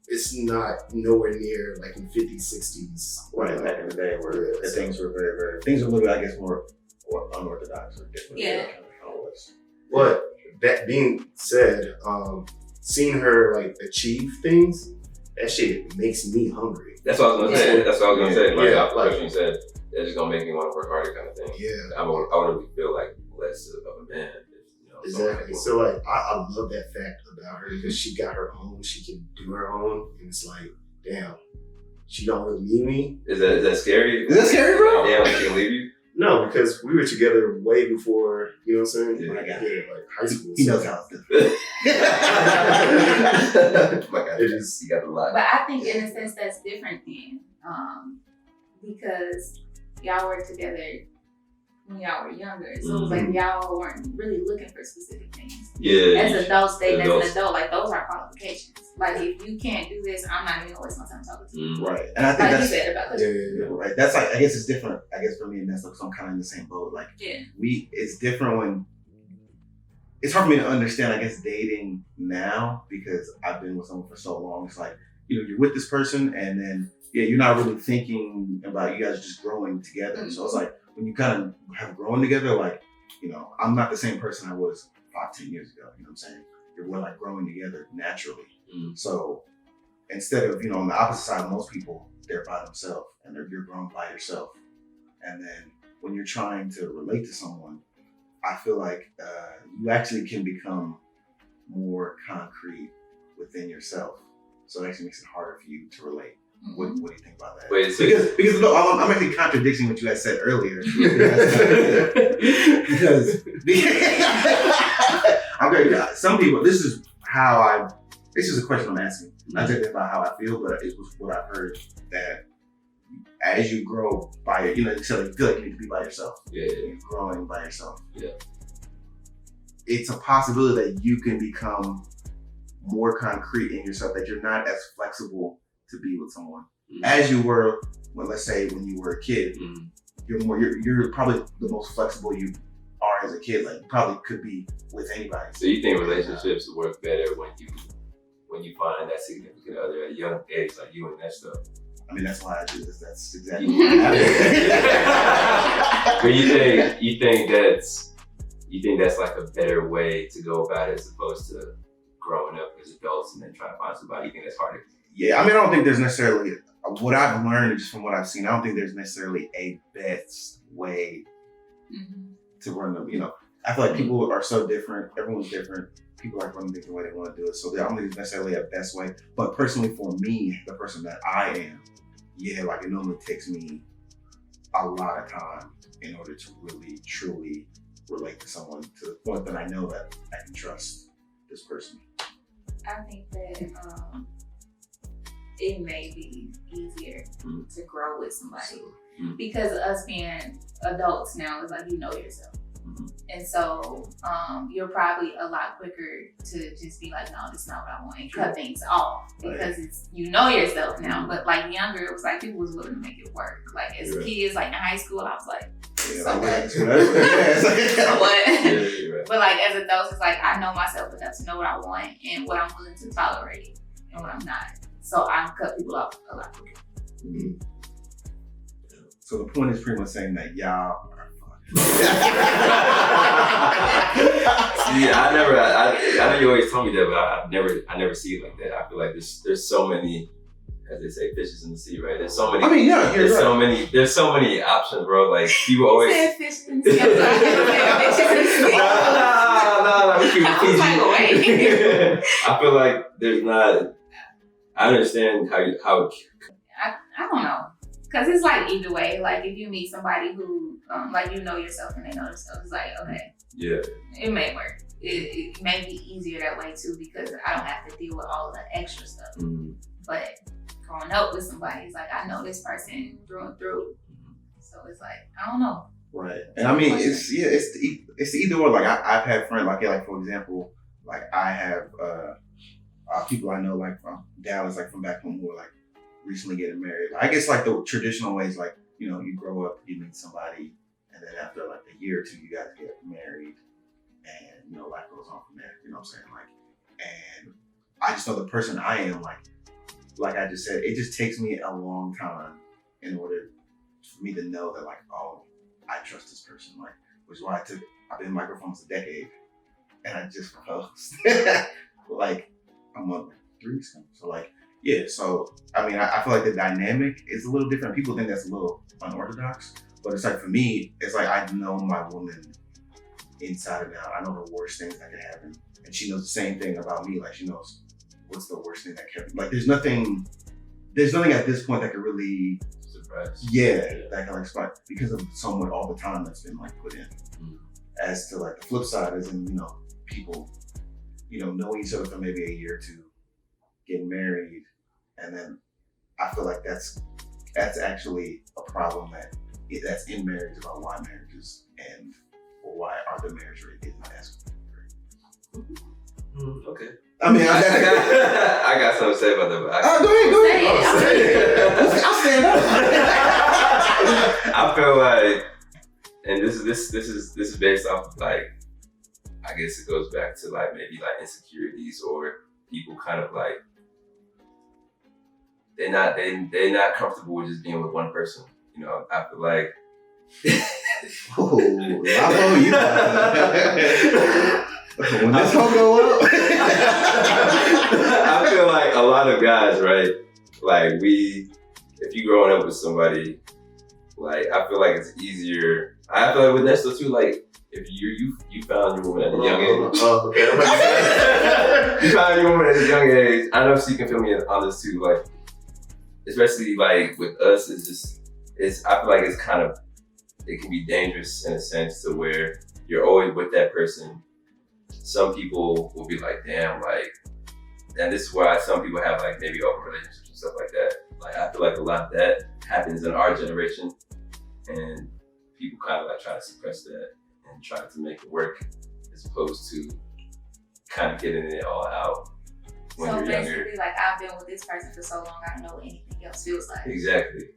Speaker 1: it's not nowhere near like in 50s, 60s.
Speaker 3: Right, back in the day where things were things were a little bit, I guess, more unorthodox or different.
Speaker 4: Yeah.
Speaker 1: But that being said, seeing her like achieve things, that shit makes me hungry.
Speaker 2: That's what I was gonna say. That's what I was gonna say. Like,
Speaker 1: like
Speaker 2: you said, it's just gonna make me want to work harder, kind of thing.
Speaker 1: Yeah,
Speaker 2: I would really feel like less of a man.
Speaker 1: Exactly. So like, I love that fact about her because she got her own. She can do her own, and it's like, damn, she don't really need me.
Speaker 2: Is that scary?
Speaker 3: Is that scary, bro?
Speaker 2: Damn, she can leave you.
Speaker 1: No, because we were together way before, you know what I'm saying?
Speaker 2: Yeah.
Speaker 1: Like high school.
Speaker 3: He knows how it's done.
Speaker 2: My God,
Speaker 1: It is.
Speaker 2: you got the lot.
Speaker 4: But I think in a sense that's different then, because y'all were together when y'all were younger, so it was like y'all weren't really looking for specific things.
Speaker 2: Yeah.
Speaker 4: As adults, dating as an adult, like those are qualifications. Like if you can't do this, I'm not even gonna waste my time talking to you.
Speaker 3: Right, and I think
Speaker 4: Like
Speaker 3: that's
Speaker 4: you said about
Speaker 3: yeah, right. That's like, I guess it's different. I guess for me and Nesto, because I'm kind of in the same boat. Like it's different when it's hard for me to understand. I guess dating now because I've been with someone for so long. It's like you're with this person, and then you're not really thinking about you guys just growing together. Mm-hmm. So it's like when you kind of have grown together, like I'm not the same person I was 5-10 years ago. You know what I'm saying? We're like growing together naturally. So instead of, on the opposite side, most people, they're by themselves and you're growing by yourself. And then when you're trying to relate to someone, I feel like you actually can become more concrete within yourself. So it actually makes it harder for you to relate. What do you think about that?
Speaker 2: Wait, so
Speaker 3: because no, I'm actually contradicting what you guys said earlier. because okay, some people, this is a question I'm asking. Not just about how I feel, but it was what I've heard that as you grow by so you feel like you need to be by yourself.
Speaker 2: Yeah.
Speaker 3: You're growing by yourself.
Speaker 2: Yeah.
Speaker 3: It's a possibility that you can become more concrete in yourself, that you're not as flexible to be with someone as you were when you were a kid. You're probably the most flexible you are as a kid. Like you probably could be with anybody.
Speaker 2: So you think relationships work better when you find that significant other at a young age, like you and Nesto?
Speaker 3: I mean, that's why I do this. That's exactly what happened.
Speaker 2: But you think that's like a better way to go about it as opposed to growing up as adults and then trying to find somebody? You think that's harder?
Speaker 3: Yeah, I mean, I don't think there's necessarily, what I've learned just from what I've seen, I don't think there's necessarily a best way to run them. I feel like people are so different. Everyone's different. People like running things the way they want to do it. So I don't think there's necessarily a best way. But personally for me, the person that I am, like it normally takes me a lot of time in order to really, truly relate to someone to the point that I know that I can trust this person.
Speaker 4: I think that it may be easier to grow with somebody because us being adults now is like you know yourself. And so you're probably a lot quicker to just be like, no, this is not what I want, and cut things off because it's you know yourself now. But like younger, it was like people was willing to make it work. Like as kids, like in high school, I was like, so what? But like as adults, it's like I know myself enough to know what I want and what I'm willing to tolerate and what I'm not. So I cut people off a lot quicker.
Speaker 3: So the point is pretty much saying that y'all are
Speaker 2: I know you always told me that, but I never see it like that. I feel like there's so many, as they say, fishes in the sea, right? There's so many.
Speaker 3: I mean, yeah,
Speaker 2: there's right. There's so many options, bro. Like people always.
Speaker 4: You said fishes in the sea.
Speaker 2: No, we keep it PG. I feel like there's not. I understand how.
Speaker 4: I don't know. Cause it's like either way, like if you meet somebody who, like you know yourself and they know themselves, it's like, okay.
Speaker 2: Yeah.
Speaker 4: It may work. it may be easier that way too because I don't have to deal with all of the extra stuff. But growing up with somebody, it's like I know this person through and through. So it's like I don't know.
Speaker 3: Right. And I mean, it's either or. Like I've had friends like for example, like I have people I know like from Dallas, like from back home who are like recently getting married. I guess like the traditional ways, like you know, you grow up, you meet somebody, and then after like a year or two, you guys get married, and you know, life goes on from there. You know what I'm saying? Like, and I just know the person I am. Like I just said, it just takes me a long time in order for me to know that like, oh, I trust this person. Like, which is why I've been in microphones a decade, and I just proposed like a month, 3 weeks ago. So like, yeah. So I mean, I feel like the dynamic is a little different. People think that's a little unorthodox, but it's like for me, it's like I know my woman inside and out. I know the worst things that could happen, and she knows the same thing about me. Like she knows what's the worst thing that can. Like there's nothing at this point that could really surprise. Yeah, that can like spot because of somewhat all the time that's been like put in. As to like the flip side is in, you know, people, you know each other for maybe a year or two, getting married, and then I feel like that's actually a problem that's in marriage about why marriages end or why the marriage rate isn't as great.
Speaker 2: Okay.
Speaker 3: I mean,
Speaker 2: I got something to say about that. But
Speaker 3: go ahead. Say it. I'll stand up.
Speaker 2: I feel like, and this is based off of like, I guess it goes back to like maybe like insecurities or people kind of like they're not comfortable with just being with one person. You know, I feel like.
Speaker 3: Oh, Lapo, you. When this whole go up.
Speaker 2: I feel like a lot of guys, right? Like if you growing up with somebody, like I feel like it's easier. I feel like with Nesto too, like if you found your woman at a young age.
Speaker 1: Oh, okay.
Speaker 2: You found your woman at a young age. I know she can feel me on this too. Like, especially like with us, I feel like it can be dangerous in a sense to where you're always with that person. Some people will be like, damn, like, and this is why some people have like maybe open relationships and stuff like that. Like, I feel like a lot of that happens in our generation, and people kind of like try to suppress that and try to make it work, as opposed to kind of getting it all out when you're younger. So
Speaker 4: basically, like, I've been with this person for so long, I don't know what anything else feels like.
Speaker 2: Exactly.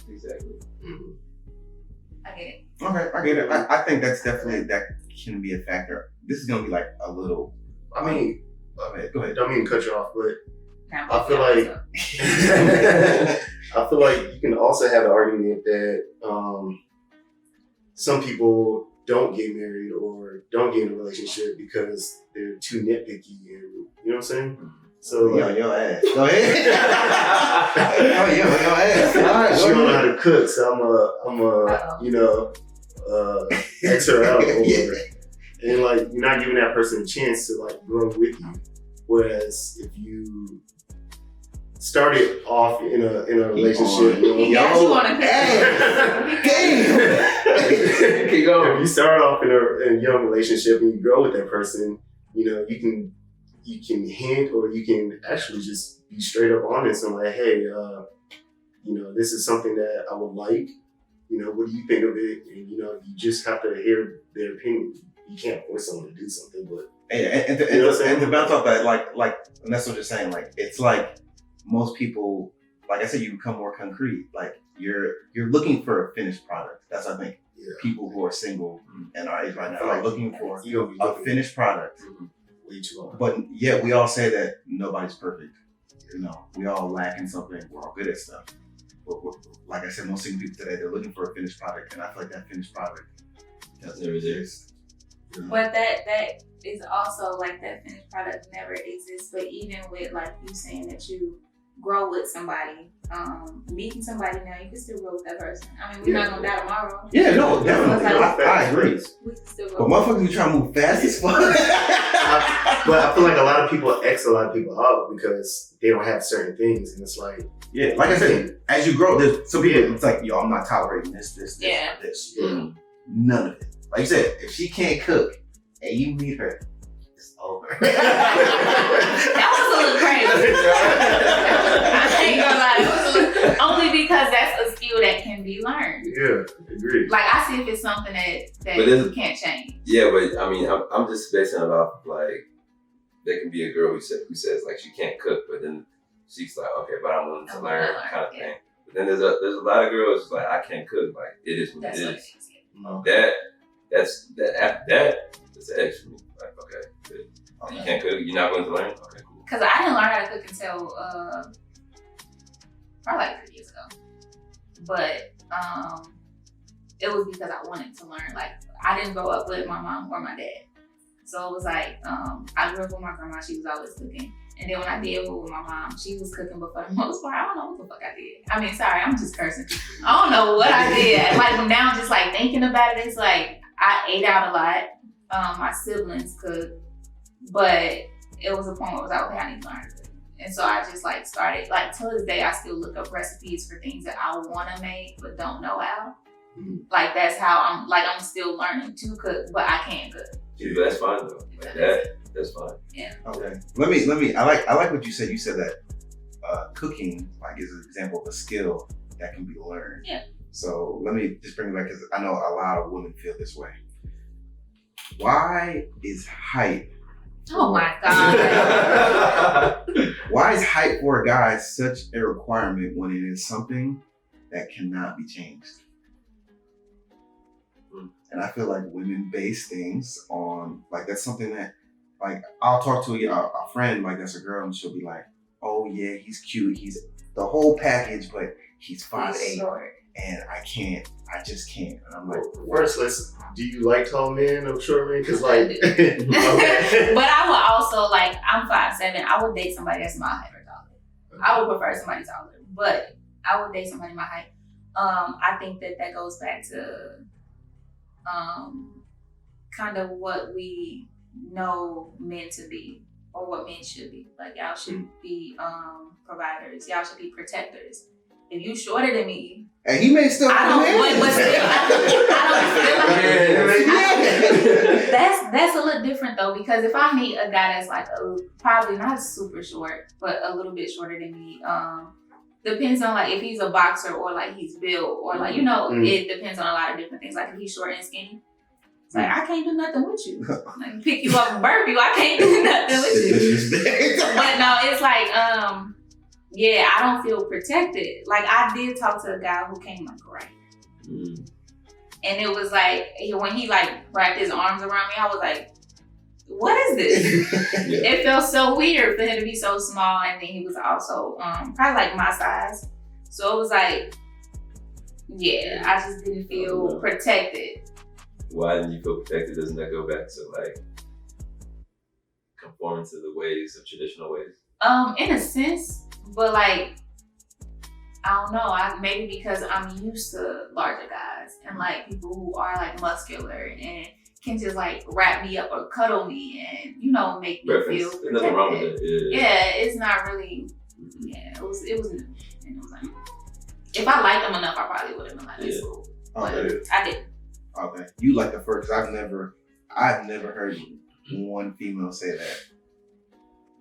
Speaker 2: Mm-hmm.
Speaker 4: I get it.
Speaker 3: Okay, I get it. I think that's definitely, that can be a factor. This is gonna be like a little.
Speaker 1: I mean,
Speaker 3: go ahead.
Speaker 1: Don't mean to cut you off, but I feel like you can also have an argument that some people don't get married or don't get in a relationship because they're too nitpicky, and you know what I'm saying? So like,
Speaker 3: your ass. Go ahead. Your ass. All right,
Speaker 1: she don't know how to cook, so I'm a X her out over it. And like, you're not giving that person a chance to like grow with you. Whereas if you started off in a relationship,
Speaker 4: you want to
Speaker 1: keep going. If you start off in a young relationship and you grow with that person, you know, you can hint, or you can actually just be straight up honest and like, hey, this is something that I would like. You know, what do you think of it? And you just have to hear their opinion. You can't force someone to do something, but
Speaker 3: and to bounce off that, like that's what you're saying. Like, it's like most people, like I said, you become more concrete. Like you're looking for a finished product. That's, I think, people who are single and our age right now are looking for a finished product.
Speaker 1: Way too long.
Speaker 3: But yet we all say that nobody's perfect. You know, we all lack in something. We're all good at stuff. But like I said, most single people today, they're looking for a finished product, and I feel like that finished product doesn't exist.
Speaker 4: But that is also like that finished product never exists. But even with like you saying that you grow with somebody, meeting somebody now, you can still grow with that person. I mean, we're not gonna die tomorrow.
Speaker 3: Yeah, no, definitely. I agree.
Speaker 4: We can still grow.
Speaker 3: But motherfuckers be trying to move fast as fuck.
Speaker 1: But I feel like a lot of people X a lot of people out because they don't have certain things, and it's like,
Speaker 3: yeah, like I said, as you grow, there's some people, it's like, yo, I'm not tolerating this.
Speaker 4: Yeah.
Speaker 3: None of it. Like you said, if she can't cook and you meet her
Speaker 1: it's over.
Speaker 4: That was a little crazy. I ain't gonna lie. It was a little, only because that's a skill that can be learned.
Speaker 1: Yeah, agreed.
Speaker 4: Like I see if it's something that
Speaker 2: But
Speaker 4: you can't change.
Speaker 2: Yeah, but I mean, I'm just basing it off like there can be a girl who says like she can't cook, but then she's like, okay, but I'm willing to learn kind of thing. But then there's a lot of girls who's like, I can't cook. Like it is what it is. That's an X for me. Like okay, good. You can't cook. You're not willing to learn. Okay, cool.
Speaker 4: Because I didn't learn how to cook until probably like 3 years ago. But it was because I wanted to learn. Like I didn't grow up with my mom or my dad. So it was like, I grew up with my grandma, she was always cooking. And then when I did move with my mom, she was cooking, but for the most part, I don't know what the fuck I did. I mean, sorry, I'm just cursing. I don't know what I did. Like now, just like thinking about it, it's like, I ate out a lot. My siblings cooked, but it was a point where it was like, okay, I need to learn to cook. And so I just like started, like to this day, I still look up recipes for things that I want to make, but don't know how. Mm-hmm. Like that's how I'm still learning to cook, but I can't cook.
Speaker 2: Dude, that's fine though. Like that's fine.
Speaker 4: Yeah.
Speaker 3: Okay. Let me. I like what you said. You said that cooking like is an example of a skill that can be learned.
Speaker 4: Yeah.
Speaker 3: So let me just bring it back because I know a lot of women feel this way. Why is height?
Speaker 4: Oh my God.
Speaker 3: Why is height for a guy such a requirement when it is something that cannot be changed? And I feel like women base things on, like, that's something that, like, I'll talk to a friend, like, that's a girl, and she'll be like, oh, yeah, he's cute. He's the whole package, but he's 5'8", and I just can't. And I'm like,
Speaker 1: first, do you like tall men or short men? Because, like,
Speaker 4: okay. But I would also, like, I'm 5'7". I would date somebody that's my height or taller. Okay. I would prefer somebody taller, but I would date somebody my height. I think that goes back to kind of what we know men to be or what men should be. Like y'all should be providers. Y'all should be protectors. If you shorter than me,
Speaker 3: and he may still
Speaker 4: that's a little different though, because if I meet a guy that's like probably not super short, but a little bit shorter than me, depends on like if he's a boxer or like he's built or like, you know, it depends on a lot of different things. Like if he's short and skinny, it's like I can't do nothing with you. Like pick you up and burp you, I can't do nothing with you. But no, it's like yeah, I don't feel protected. Like I did talk to a guy who came like right. And it was like when he like wrapped his arms around me, I was like, what is this? It felt so weird for him to be so small, and then he was also probably like my size. So it was like, yeah, I just didn't feel protected.
Speaker 2: Why didn't you feel protected? Doesn't that go back to like conforming to the ways of traditional ways?
Speaker 4: In a sense, but like I don't know. Maybe because I'm used to larger guys and like people who are like muscular and can just like wrap me up or cuddle me and, you know, make me feel protected.
Speaker 2: There's nothing wrong with it.
Speaker 4: Yeah, it's not really. Yeah, it was. And it was like, if I liked them enough, I probably would have been like, that's cool. But I didn't.
Speaker 3: Okay, you like the first? Cause I've never heard one female say that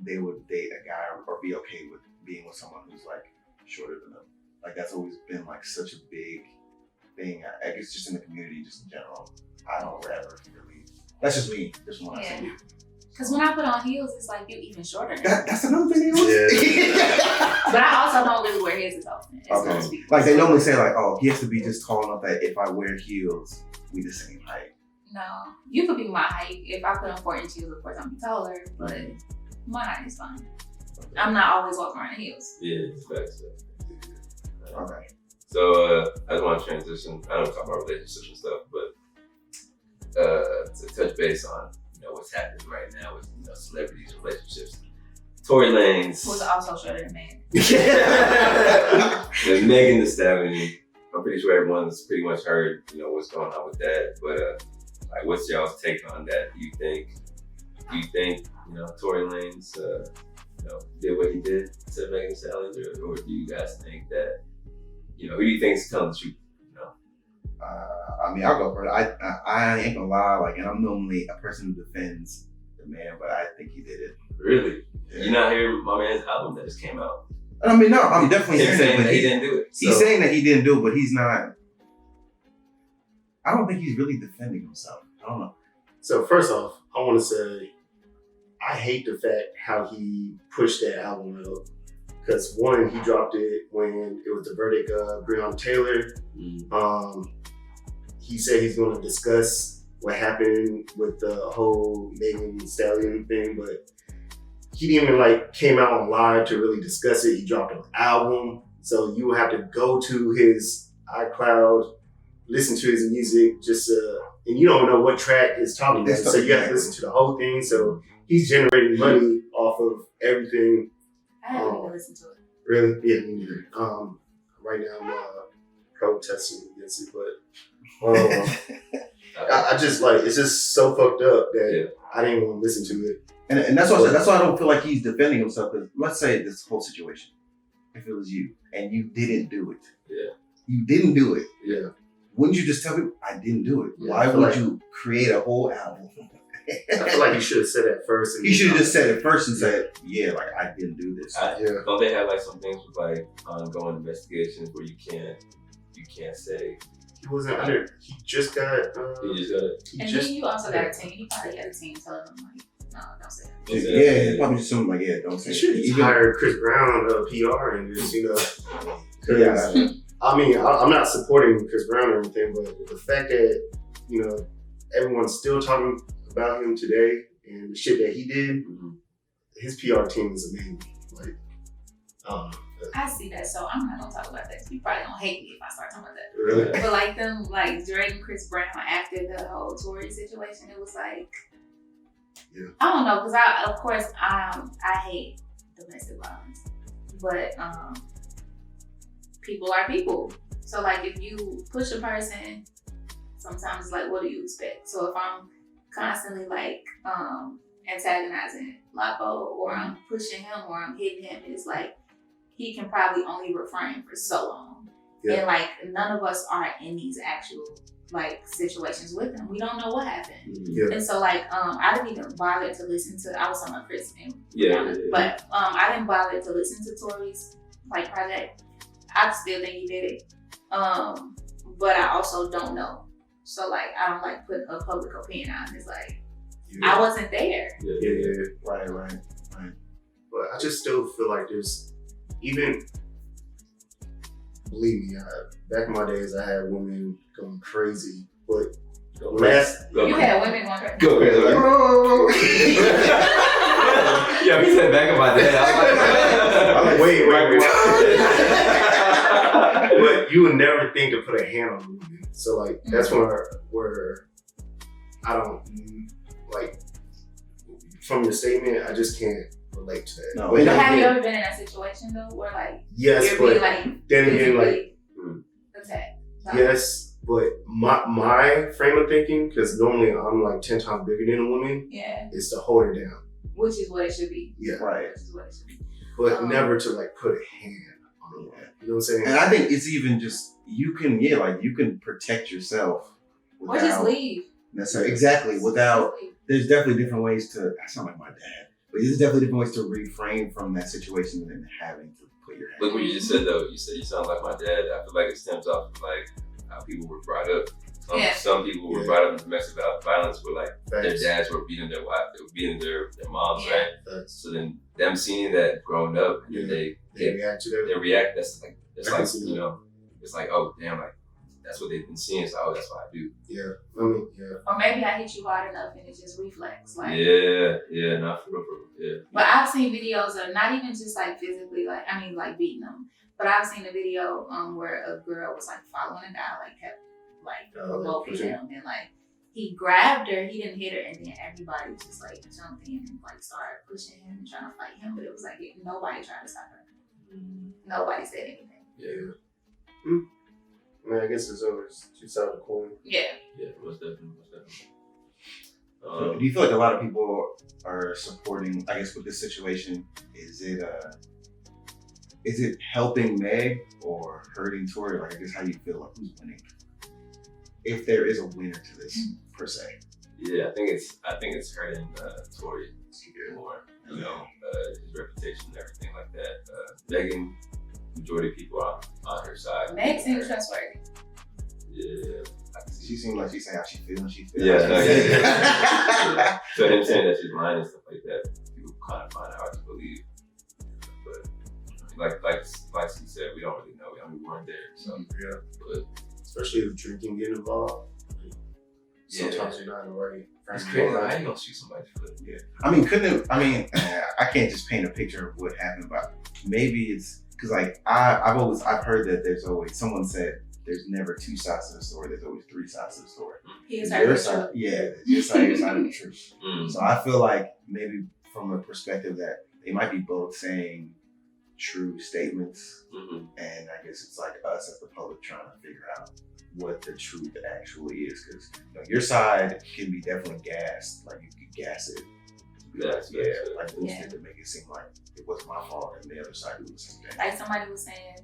Speaker 3: they would date a guy or be okay with being with someone who's like shorter than them. Like that's always been like such a big thing. I guess just in the community, just in general. I don't ever really. That's just me. Just when I say you.
Speaker 4: Because when I put on heels, it's like you're even shorter.
Speaker 3: That's another thing. Yeah.
Speaker 4: But I also don't really wear heels as often.
Speaker 3: Okay. Like they normally say, like, oh, he has to be just tall enough that if I wear heels, we the same height.
Speaker 4: No, you could be my height. If I put on 4-inch heels, of course I'm taller, but my height is fine. Okay. I'm not always walking around in heels.
Speaker 2: Yeah, facts.
Speaker 3: Okay.
Speaker 2: So I just want to transition. I don't talk about relationships and stuff, but to touch base on what's happening right now with celebrities, relationships. Tory Lanez,
Speaker 4: who's also shorter than Meg.
Speaker 2: And Megan Thee Stallion. I'm pretty sure everyone's pretty much heard what's going on with that. But like, what's y'all's take on that? Do you think Tory Lanez did what he did to Megan Thee Stallion, or do you guys think that who do you think is telling the truth?
Speaker 3: I mean, I'll go for it. I ain't gonna lie, like, and I'm normally a person who defends the man, but I think he did it.
Speaker 2: Really?
Speaker 3: Yeah.
Speaker 2: You're not hearing my man's album that just came out?
Speaker 3: I mean, no, I'm definitely
Speaker 2: He's
Speaker 3: hearing
Speaker 2: saying
Speaker 3: that,
Speaker 2: that
Speaker 3: but
Speaker 2: he didn't do it.
Speaker 3: he's saying that he didn't do it, but he's not. I don't think he's really defending himself. I don't know.
Speaker 1: So first off, I want to say I hate the fact how he pushed that album out. Because one, he dropped it when it was the verdict of Breonna Taylor. He said he's going to discuss what happened with the whole Megan Thee Stallion thing, but he didn't even like came out on live to really discuss it. He dropped an album, so you will have to go to his iCloud, listen to his music, and you don't know what track is talking about. So you have to listen to the whole thing. So he's generating money off of everything.
Speaker 4: I haven't even listened to it.
Speaker 1: Really? Yeah, me neither. Right now I'm protesting against it, but I just like it's just so fucked up that I didn't want to listen to it.
Speaker 3: And that's why I don't feel like he's defending himself. Because let's say this whole situation, if it was you and you didn't do it, you didn't do it.
Speaker 1: Yeah.
Speaker 3: Wouldn't you just tell people I didn't do it?
Speaker 1: Yeah,
Speaker 3: Why would you create a whole album?
Speaker 1: I feel like you should have said that first.
Speaker 3: He should have just said it first and said, "Yeah, like I didn't do this."
Speaker 2: Don't they have like some things with like ongoing investigations where you can't say
Speaker 1: he wasn't under. He just got.
Speaker 2: he just got it.
Speaker 4: And then you also got a team. He probably had a team telling him like, no, don't say that.
Speaker 3: Yeah, probably just something like, don't say
Speaker 1: He
Speaker 3: it.
Speaker 1: should have hired Chris Brown, PR, and just
Speaker 3: Yeah.
Speaker 1: I mean, I'm not supporting Chris Brown or anything, but the fact that everyone's still talking about him today and the shit that he did, his PR team is amazing. Like,
Speaker 4: I see that, so I'm not gonna talk about that. You probably gonna hate me if I start talking about that.
Speaker 1: really?
Speaker 4: But like them, like Drake and Chris Brown after the whole Tory situation, it was like, I don't know, because I hate domestic violence, but people are people. So like if you push a person, sometimes it's like, what do you expect? So if I'm constantly like antagonizing Lapo, or I'm pushing him, or I'm hitting him, it's like he can probably only refrain for so long.
Speaker 1: Yeah.
Speaker 4: And like none of us are in these actual like situations with him. We don't know what happened.
Speaker 1: Yeah.
Speaker 4: And so like I didn't even bother to listen to, I was on my Chris and but I didn't bother to listen to Tory's like project. I still think he did it. But I also don't know. So like I don't like putting a public opinion on. It's like I wasn't there.
Speaker 1: Yeah.
Speaker 3: Right.
Speaker 1: But I just still feel like there's even, believe me, back in my days I had women going crazy, but
Speaker 4: You had women going crazy.
Speaker 2: Go crazy. Yeah, he said back in my day.
Speaker 1: I'm like, wait. But you would never think to put a hand on a woman. So like that's where I don't like, from your statement, I just can't relate to that.
Speaker 3: No.
Speaker 1: But
Speaker 4: But have you ever been in a situation though where like
Speaker 1: yes,
Speaker 4: you're being
Speaker 1: but
Speaker 4: like
Speaker 1: then again, like
Speaker 4: attacked?
Speaker 1: yes, but my frame of thinking, because normally I'm like 10 times bigger than a woman, is to hold her down.
Speaker 4: Which is what it should be.
Speaker 1: Yeah.
Speaker 3: Right.
Speaker 4: Which is what it should be.
Speaker 1: But never to like put a hand on a woman. You know what I'm saying?
Speaker 3: And I think it's even just you can protect yourself
Speaker 4: Or just leave.
Speaker 3: necessarily without. There's definitely different ways to. I sound like my dad, but there's definitely different ways to refrain from that situation than having to put your hand.
Speaker 2: Look what you just said though. You said you sound like my dad. I feel like it stems off of like how people were brought up. Some people were brought up in domestic violence where like their dads were beating their wife, they were beating their moms, right? So then them seeing that growing up, and they
Speaker 1: react to that.
Speaker 2: They react. That's like it's like, oh damn, like that's what they've been seeing. So that's what I do.
Speaker 1: Yeah, I mean, yeah.
Speaker 4: Or maybe I hit you hard enough and it just reflex. Like
Speaker 2: not for real.
Speaker 4: But I've seen videos of not even just like physically, like beating them. But I've seen a video where a girl was like following a guy, like kept like provoking him, and like he grabbed her, he didn't hit her, and then everybody just like jumped in and like started pushing him and trying to fight him. But it was like nobody tried to stop her. Nobody said anything.
Speaker 1: Yeah. I mean, I guess it's always two sides of the coin.
Speaker 2: Yeah, most definitely.
Speaker 3: Do you feel like a lot of people are supporting, I guess, with this situation? Is it helping Meg or hurting Tory? Like, I guess how you feel like who's winning? If there is a winner to this, per se.
Speaker 2: Yeah, I think it's hurting Tory more. You know, his reputation and everything like that. Megan, majority of people are on her side.
Speaker 4: Meg seems trustworthy.
Speaker 2: Yeah. I can see.
Speaker 3: She seems like she's saying how she feels. She feels.
Speaker 2: Yeah, yeah. So him saying that she's lying and stuff like that, people kind of find it hard to believe. But like she said, we don't really know. I mean, we weren't there, so
Speaker 1: Yeah.
Speaker 2: But
Speaker 1: Especially if drinking get involved. Sometimes you're not in the right.
Speaker 2: it's crazy. I ain't gonna shoot somebody's foot.
Speaker 3: Yeah. I mean, I can't just paint a picture of what happened, but maybe it's because like I've heard that there's always, someone said there's never two sides to the story. There's always three sides to the story.
Speaker 4: He's
Speaker 3: Your side, yeah, your side of the truth.
Speaker 2: Mm.
Speaker 3: So I feel like maybe from a perspective that they might be both saying true statements,
Speaker 2: Mm-hmm.
Speaker 3: and I guess it's like us as the public trying to figure out what the truth actually is, because your side can be definitely gassed, like you could gas it, be like,
Speaker 2: That's
Speaker 3: yeah,
Speaker 2: it.
Speaker 3: like boosted to make it seem like it wasn't my fault, and the other side do the same thing.
Speaker 4: Like somebody was saying,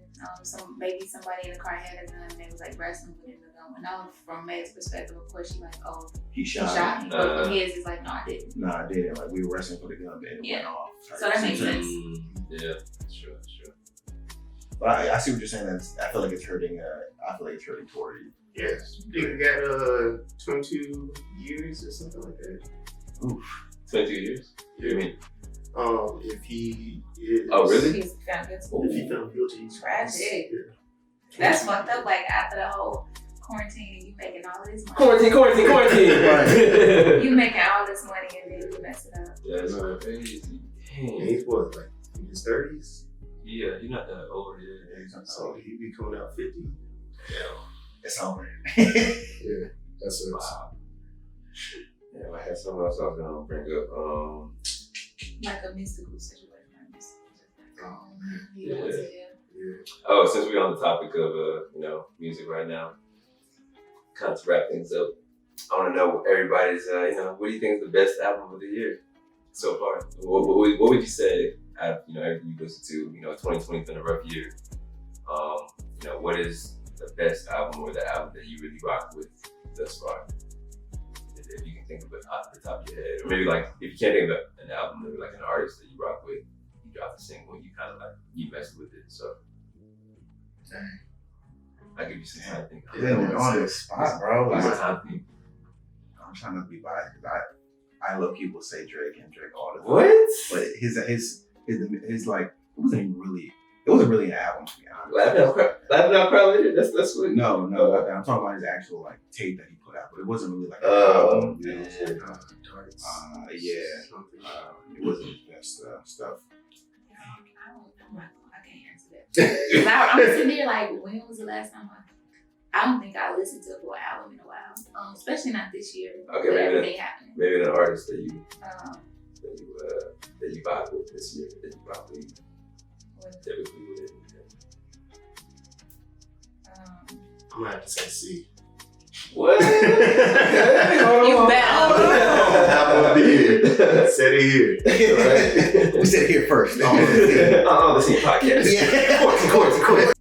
Speaker 4: maybe somebody in the car had a gun and they was like wrestling with him. The gun went off. From Meg's perspective, of course, she's like, oh,
Speaker 3: He
Speaker 4: he
Speaker 3: shot.
Speaker 4: shot him. But from his, it's like, no, I didn't.
Speaker 3: No, I didn't. Like we were wrestling for the gun, but it
Speaker 4: Yeah.
Speaker 3: went off.
Speaker 4: So that makes sense.
Speaker 2: Yeah, sure.
Speaker 3: But I see what you're saying. I feel like it's hurting. I feel like it's hurting Tory.
Speaker 1: Yes. You got 22 years or something like that.
Speaker 3: Oof.
Speaker 2: 22 years? What do you mean?
Speaker 1: If he is.
Speaker 2: Oh, really?
Speaker 4: He's found guilty.
Speaker 1: If he found guilty, he's
Speaker 4: Tragic.
Speaker 1: Yeah.
Speaker 4: That's fucked up. Like after the whole quarantine, you making all this money.
Speaker 2: Quarantine.
Speaker 4: You making all this money and then you mess it up.
Speaker 2: That's crazy.
Speaker 1: And
Speaker 2: Dang.
Speaker 1: he's what, like in his 30s?
Speaker 2: Yeah, you're not that old yet.
Speaker 1: So he'd be coming out 50.
Speaker 3: It's over.
Speaker 1: Yeah. That's
Speaker 2: Wow. Yeah, I had something else I was gonna bring up.
Speaker 4: Like a mystical situation. He
Speaker 2: Yeah.
Speaker 4: went to jail.
Speaker 2: Oh, since we're on the topic of music right now, kind of to wrap things up, I want to know everybody's what do you think is the best album of the year so far? What would you say? Everything you listen to, 2020's been a rough year. What is the best album or the album that you really rock with thus far? If you can think of it off the top of your head, or maybe like if you can't think of an album, maybe like an artist that you rock with, you drop a single, and you kind of like you messed with it. So I give you some time to think.
Speaker 3: Then on the spot, bro.
Speaker 2: Give you
Speaker 3: Like,
Speaker 2: some time to think.
Speaker 3: I'm trying not to be biased because I low key will say Drake and Drake all the time.
Speaker 2: What?
Speaker 3: But his like it wasn't really an album to be honest.
Speaker 2: Laughing out, cry later. That's what.
Speaker 3: No, I'm talking about his actual like tape that he put out, but it wasn't really like an album. You know what I'm saying? It wasn't his best stuff.
Speaker 4: I can't answer that. 'Cause I'm sitting there like, when was the last time I don't think I listened to a full album in a while. Especially not this year.
Speaker 2: Okay,
Speaker 4: with
Speaker 2: maybe
Speaker 4: everything happening.
Speaker 2: Maybe an artist that you
Speaker 4: Um,
Speaker 2: vibe with this year that you probably typically would.
Speaker 1: I'm gonna have to say C.
Speaker 2: What?
Speaker 4: You bet.
Speaker 1: Album of the year. Said it here.
Speaker 3: We said it here first.
Speaker 2: On the same podcast.
Speaker 3: Yeah.
Speaker 1: Of course.